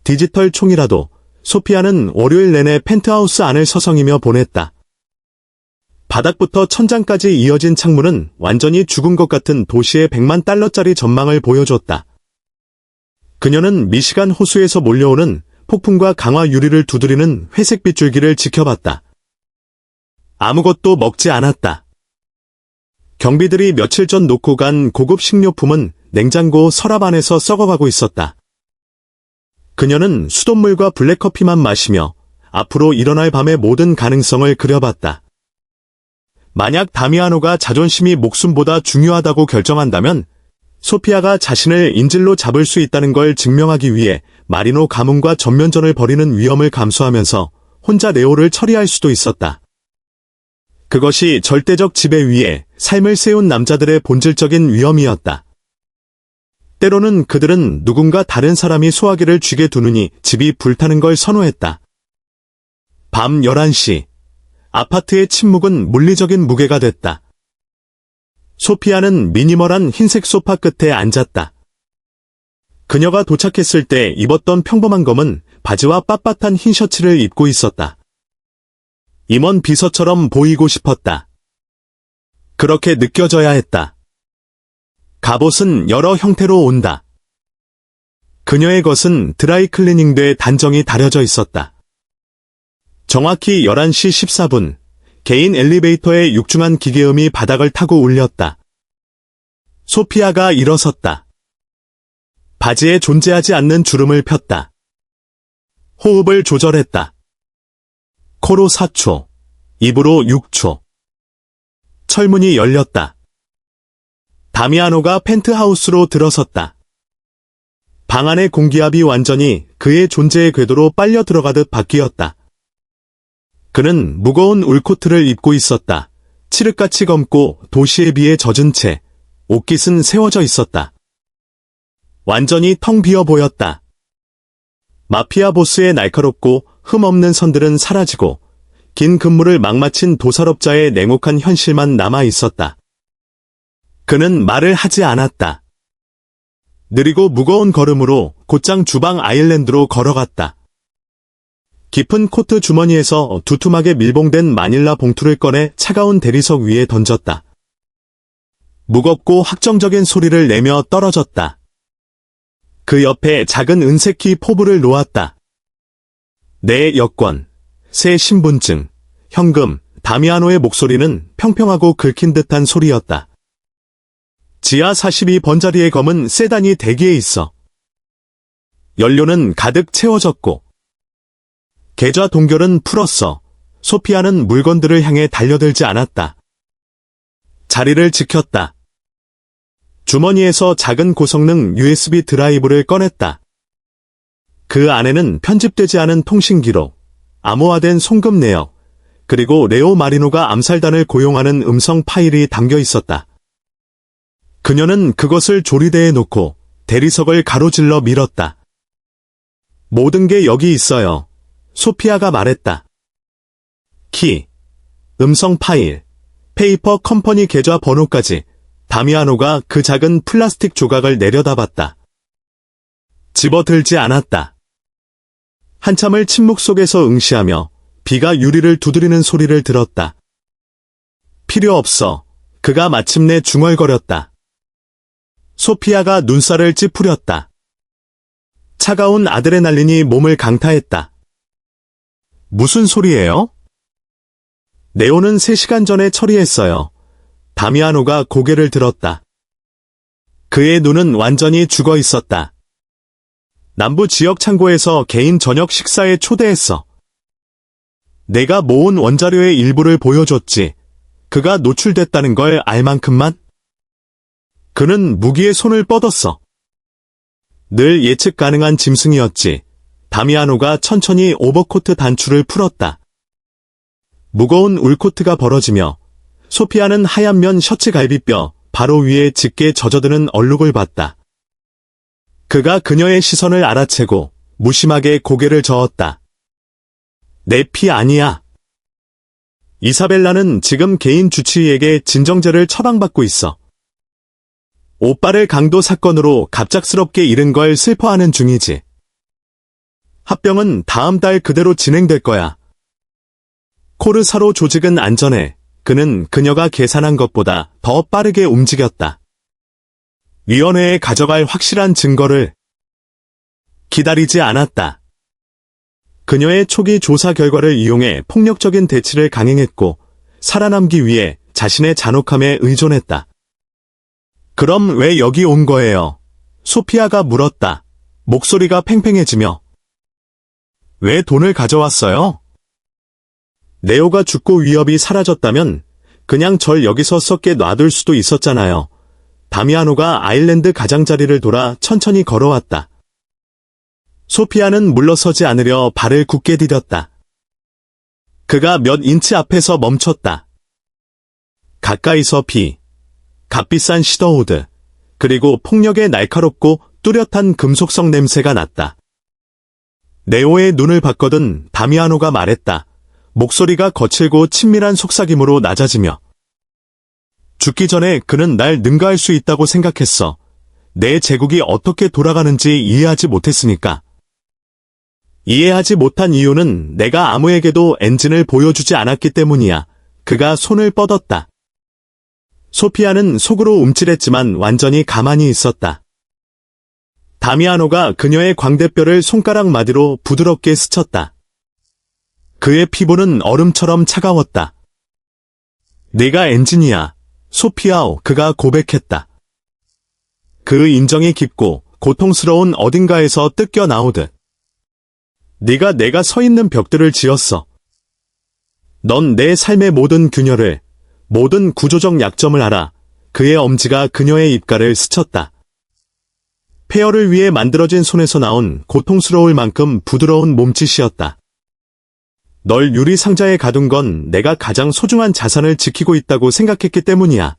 디지털 총이라도 소피아는 월요일 내내 펜트하우스 안을 서성이며 보냈다. 바닥부터 천장까지 이어진 창문은 완전히 죽은 것 같은 도시의 $100만 전망을 보여줬다. 그녀는 미시간 호수에서 몰려오는 폭풍과 강화 유리를 두드리는 회색 빗줄기를 지켜봤다. 아무것도 먹지 않았다. 경비들이 며칠 전 놓고 간 고급 식료품은 냉장고 서랍 안에서 썩어가고 있었다. 그녀는 수돗물과 블랙커피만 마시며 앞으로 일어날 밤의 모든 가능성을 그려봤다. 만약 다미아노가 자존심이 목숨보다 중요하다고 결정한다면 소피아가 자신을 인질로 잡을 수 있다는 걸 증명하기 위해 마리노 가문과 전면전을 벌이는 위험을 감수하면서 혼자 레오를 처리할 수도 있었다. 그것이 절대적 지배 위에 삶을 세운 남자들의 본질적인 위험이었다. 때로는 그들은 누군가 다른 사람이 소화기를 쥐게 두느니 집이 불타는 걸 선호했다. 밤 11시, 아파트의 침묵은 물리적인 무게가 됐다. 소피아는 미니멀한 흰색 소파 끝에 앉았다. 그녀가 도착했을 때 입었던 평범한 검은 바지와 빳빳한 흰 셔츠를 입고 있었다. 임원 비서처럼 보이고 싶었다. 그렇게 느껴져야 했다. 갑옷은 여러 형태로 온다. 그녀의 것은 드라이 클리닝돼 단정히 다려져 있었다. 정확히 11시 14분, 개인 엘리베이터의 육중한 기계음이 바닥을 타고 울렸다. 소피아가 일어섰다. 바지에 존재하지 않는 주름을 폈다. 호흡을 조절했다. 코로 4초, 입으로 6초. 철문이 열렸다. 다미아노가 펜트하우스로 들어섰다. 방 안의 공기압이 완전히 그의 존재의 궤도로 빨려 들어가듯 바뀌었다. 그는 무거운 울코트를 입고 있었다. 칠흑같이 검고 도시에 비해 젖은 채 옷깃은 세워져 있었다. 완전히 텅 비어 보였다. 마피아 보스의 날카롭고 흠없는 선들은 사라지고 긴 근무를 막마친 도살업자의 냉혹한 현실만 남아 있었다. 그는 말을 하지 않았다. 느리고 무거운 걸음으로 곧장 주방 아일랜드로 걸어갔다. 깊은 코트 주머니에서 두툼하게 밀봉된 마닐라 봉투를 꺼내 차가운 대리석 위에 던졌다. 무겁고 확정적인 소리를 내며 떨어졌다. 그 옆에 작은 은색 키 포브를 놓았다. 내 여권, 새 신분증, 현금, 다미아노의 목소리는 평평하고 긁힌 듯한 소리였다. 지하 42번자리의 검은 세단이 대기에 있어. 연료는 가득 채워졌고 계좌 동결은 풀었어. 소피아는 물건들을 향해 달려들지 않았다. 자리를 지켰다. 주머니에서 작은 고성능 USB 드라이브를 꺼냈다. 그 안에는 편집되지 않은 통신 기록, 암호화된 송금 내역, 그리고 레오 마리노가 암살단을 고용하는 음성 파일이 담겨 있었다. 그녀는 그것을 조리대에 놓고 대리석을 가로질러 밀었다. 모든 게 여기 있어요. 소피아가 말했다. 키, 음성 파일, 페이퍼 컴퍼니 계좌 번호까지. 다미아노가 그 작은 플라스틱 조각을 내려다봤다. 집어들지 않았다. 한참을 침묵 속에서 응시하며 비가 유리를 두드리는 소리를 들었다. 필요 없어. 그가 마침내 중얼거렸다. 소피아가 눈살을 찌푸렸다. 차가운 아드레날린이 몸을 강타했다. 무슨 소리예요? 네오는 3시간 전에 처리했어요. 다미아노가 고개를 들었다. 그의 눈은 완전히 죽어 있었다. 남부 지역 창고에서 개인 저녁 식사에 초대했어. 내가 모은 원자료의 일부를 보여줬지. 그가 노출됐다는 걸 알 만큼만? 그는 무기에 손을 뻗었어. 늘 예측 가능한 짐승이었지. 다미아노가 천천히 오버코트 단추를 풀었다. 무거운 울코트가 벌어지며 소피아는 하얀 면 셔츠 갈비뼈 바로 위에 짙게 젖어드는 얼룩을 봤다. 그가 그녀의 시선을 알아채고 무심하게 고개를 저었다. 내 피 아니야. 이사벨라는 지금 개인 주치의에게 진정제를 처방받고 있어. 오빠를 강도 사건으로 갑작스럽게 잃은 걸 슬퍼하는 중이지. 합병은 다음 달 그대로 진행될 거야. 코르사로 조직은 안전해. 그는 그녀가 계산한 것보다 더 빠르게 움직였다. 위원회에 가져갈 확실한 증거를 기다리지 않았다. 그녀의 초기 조사 결과를 이용해 폭력적인 대치를 강행했고 살아남기 위해 자신의 잔혹함에 의존했다. 그럼 왜 여기 온 거예요? 소피아가 물었다. 목소리가 팽팽해지며. 왜 돈을 가져왔어요? 네오가 죽고 위협이 사라졌다면 그냥 절 여기서 썩게 놔둘 수도 있었잖아요. 다미아노가 아일랜드 가장자리를 돌아 천천히 걸어왔다. 소피아는 물러서지 않으려 발을 굳게 디뎠다. 그가 몇 인치 앞에서 멈췄다. 가까이서 피, 값비싼 시더우드, 그리고 폭력의 날카롭고 뚜렷한 금속성 냄새가 났다. 네오의 눈을 봤거든 다미아노가 말했다. 목소리가 거칠고 친밀한 속삭임으로 낮아지며. 죽기 전에 그는 날 능가할 수 있다고 생각했어. 내 제국이 어떻게 돌아가는지 이해하지 못했으니까. 이해하지 못한 이유는 내가 아무에게도 엔진을 보여주지 않았기 때문이야. 그가 손을 뻗었다. 소피아는 속으로 움찔했지만 완전히 가만히 있었다. 다미아노가 그녀의 광대뼈를 손가락 마디로 부드럽게 스쳤다. 그의 피부는 얼음처럼 차가웠다. 네가 엔진이야, 소피아오. 그가 고백했다. 그 인정이 깊고 고통스러운 어딘가에서 뜯겨 나오듯. 네가 내가 서 있는 벽들을 지었어. 넌 내 삶의 모든 균열을, 모든 구조적 약점을 알아. 그의 엄지가 그녀의 입가를 스쳤다. 폐허를 위해 만들어진 손에서 나온 고통스러울 만큼 부드러운 몸짓이었다. 널 유리 상자에 가둔 건 내가 가장 소중한 자산을 지키고 있다고 생각했기 때문이야.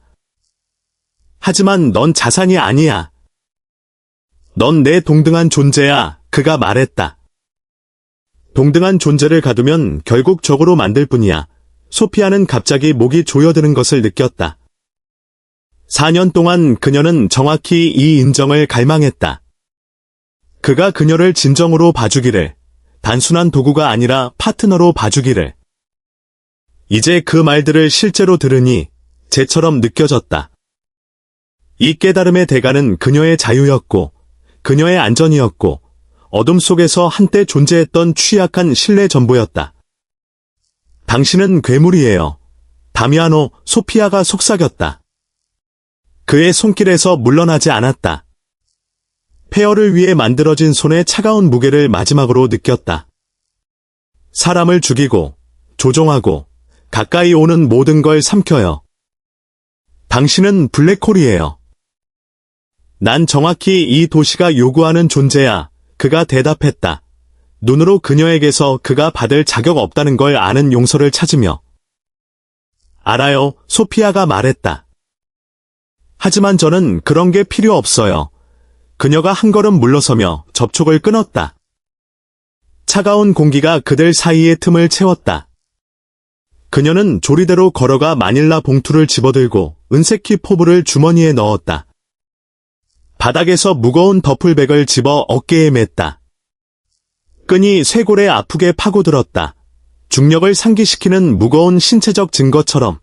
하지만 넌 자산이 아니야. 넌 내 동등한 존재야. 그가 말했다. 동등한 존재를 가두면 결국 적으로 만들 뿐이야. 소피아는 갑자기 목이 조여드는 것을 느꼈다. 4년 동안 그녀는 정확히 이 인정을 갈망했다. 그가 그녀를 진정으로 봐주기를, 단순한 도구가 아니라 파트너로 봐주기를. 이제 그 말들을 실제로 들으니 재처럼 느껴졌다. 이 깨달음의 대가는 그녀의 자유였고, 그녀의 안전이었고, 어둠 속에서 한때 존재했던 취약한 신뢰 전부였다. 당신은 괴물이에요. 다미아노. 소피아가 속삭였다. 그의 손길에서 물러나지 않았다. 폐허를 위해 만들어진 손의 차가운 무게를 마지막으로 느꼈다. 사람을 죽이고, 조종하고, 가까이 오는 모든 걸 삼켜요. 당신은 블랙홀이에요. 난 정확히 이 도시가 요구하는 존재야. 그가 대답했다. 눈으로 그녀에게서 그가 받을 자격 없다는 걸 아는 용서를 찾으며. 알아요. 소피아가 말했다. 하지만 저는 그런 게 필요 없어요. 그녀가 한 걸음 물러서며 접촉을 끊었다. 차가운 공기가 그들 사이의 틈을 채웠다. 그녀는 조리대로 걸어가 마닐라 봉투를 집어들고 은색키 포브를 주머니에 넣었다. 바닥에서 무거운 더플백을 집어 어깨에 맸다. 끈이 쇄골에 아프게 파고들었다. 중력을 상기시키는 무거운 신체적 증거처럼.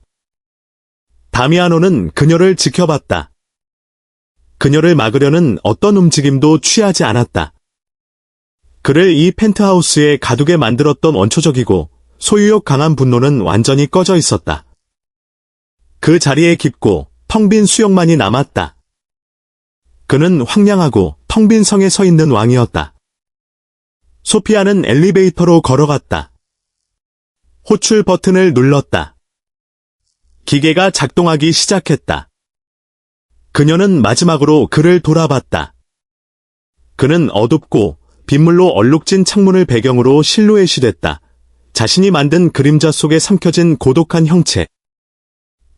다미아노는 그녀를 지켜봤다. 그녀를 막으려는 어떤 움직임도 취하지 않았다. 그를 이 펜트하우스에 가두게 만들었던 원초적이고 소유욕 강한 분노는 완전히 꺼져 있었다. 그 자리에 깊고 텅 빈 수용만이 남았다. 그는 황량하고 텅 빈 성에 서 있는 왕이었다. 소피아는 엘리베이터로 걸어갔다. 호출 버튼을 눌렀다. 기계가 작동하기 시작했다. 그녀는 마지막으로 그를 돌아봤다. 그는 어둡고 빗물로 얼룩진 창문을 배경으로 실루엣이 됐다. 자신이 만든 그림자 속에 삼켜진 고독한 형체.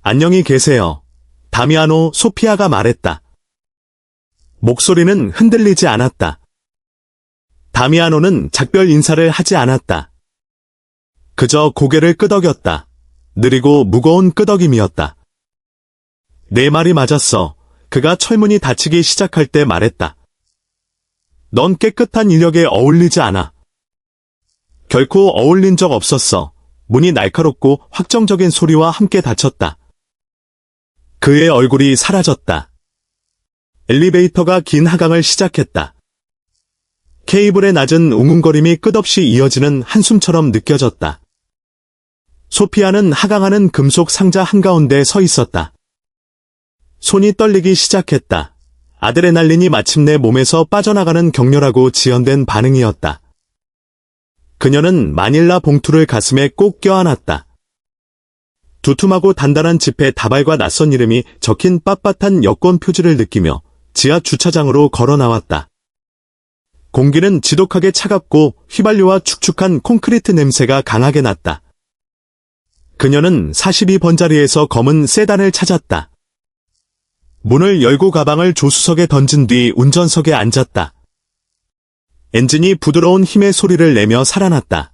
안녕히 계세요. 다미아노. 소피아가 말했다. 목소리는 흔들리지 않았다. 다미아노는 작별 인사를 하지 않았다. 그저 고개를 끄덕였다. 느리고 무거운 끄덕임이었다. 내 말이 맞았어. 그가 철문이 닫히기 시작할 때 말했다. 넌 깨끗한 인력에 어울리지 않아. 결코 어울린 적 없었어. 문이 날카롭고 확정적인 소리와 함께 닫혔다. 그의 얼굴이 사라졌다. 엘리베이터가 긴 하강을 시작했다. 케이블의 낮은 웅웅거림이 끝없이 이어지는 한숨처럼 느껴졌다. 소피아는 하강하는 금속 상자 한가운데 서 있었다. 손이 떨리기 시작했다. 아드레날린이 마침내 몸에서 빠져나가는 격렬하고 지연된 반응이었다. 그녀는 마닐라 봉투를 가슴에 꼭 껴안았다. 두툼하고 단단한 지폐 다발과 낯선 이름이 적힌 빳빳한 여권 표지를 느끼며 지하 주차장으로 걸어 나왔다. 공기는 지독하게 차갑고 휘발유와 축축한 콘크리트 냄새가 강하게 났다. 그녀는 42번 자리에서 검은 세단을 찾았다. 문을 열고 가방을 조수석에 던진 뒤 운전석에 앉았다. 엔진이 부드러운 힘의 소리를 내며 살아났다.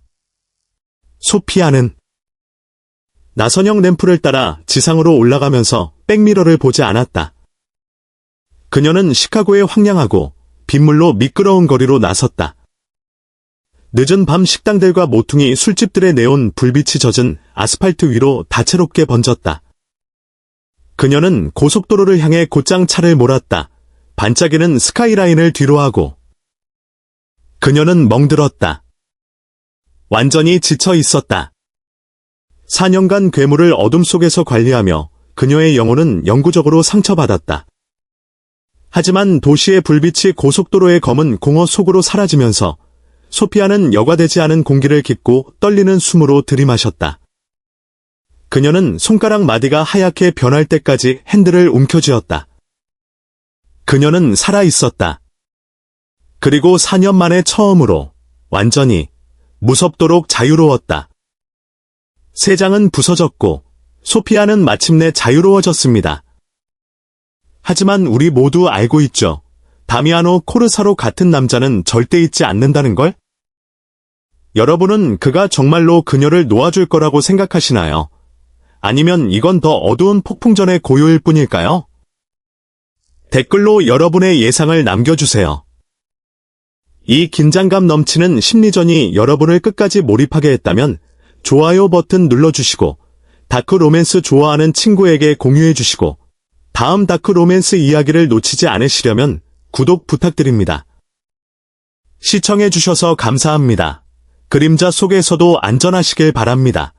소피아는 나선형 램프를 따라 지상으로 올라가면서 백미러를 보지 않았다. 그녀는 시카고의 황량하고 빗물로 미끄러운 거리로 나섰다. 늦은 밤 식당들과 모퉁이 술집들의 네온 불빛이 젖은 아스팔트 위로 다채롭게 번졌다. 그녀는 고속도로를 향해 곧장 차를 몰았다. 반짝이는 스카이라인을 뒤로하고. 그녀는 멍들었다. 완전히 지쳐 있었다. 4년간 괴물을 어둠 속에서 관리하며 그녀의 영혼은 영구적으로 상처받았다. 하지만 도시의 불빛이 고속도로의 검은 공허 속으로 사라지면서 소피아는 여과되지 않은 공기를 깊고 떨리는 숨으로 들이마셨다. 그녀는 손가락 마디가 하얗게 변할 때까지 핸들을 움켜쥐었다. 그녀는 살아있었다. 그리고 4년 만에 처음으로 완전히 무섭도록 자유로웠다. 세장은 부서졌고 소피아는 마침내 자유로워졌습니다. 하지만 우리 모두 알고 있죠. 다미아노 코르사로 같은 남자는 절대 잊지 않는다는 걸? 여러분은 그가 정말로 그녀를 놓아줄 거라고 생각하시나요? 아니면 이건 더 어두운 폭풍전의 고요일 뿐일까요? 댓글로 여러분의 예상을 남겨주세요. 이 긴장감 넘치는 심리전이 여러분을 끝까지 몰입하게 했다면 좋아요 버튼 눌러주시고 다크 로맨스 좋아하는 친구에게 공유해주시고 다음 다크 로맨스 이야기를 놓치지 않으시려면 구독 부탁드립니다. 시청해주셔서 감사합니다. 그림자 속에서도 안전하시길 바랍니다.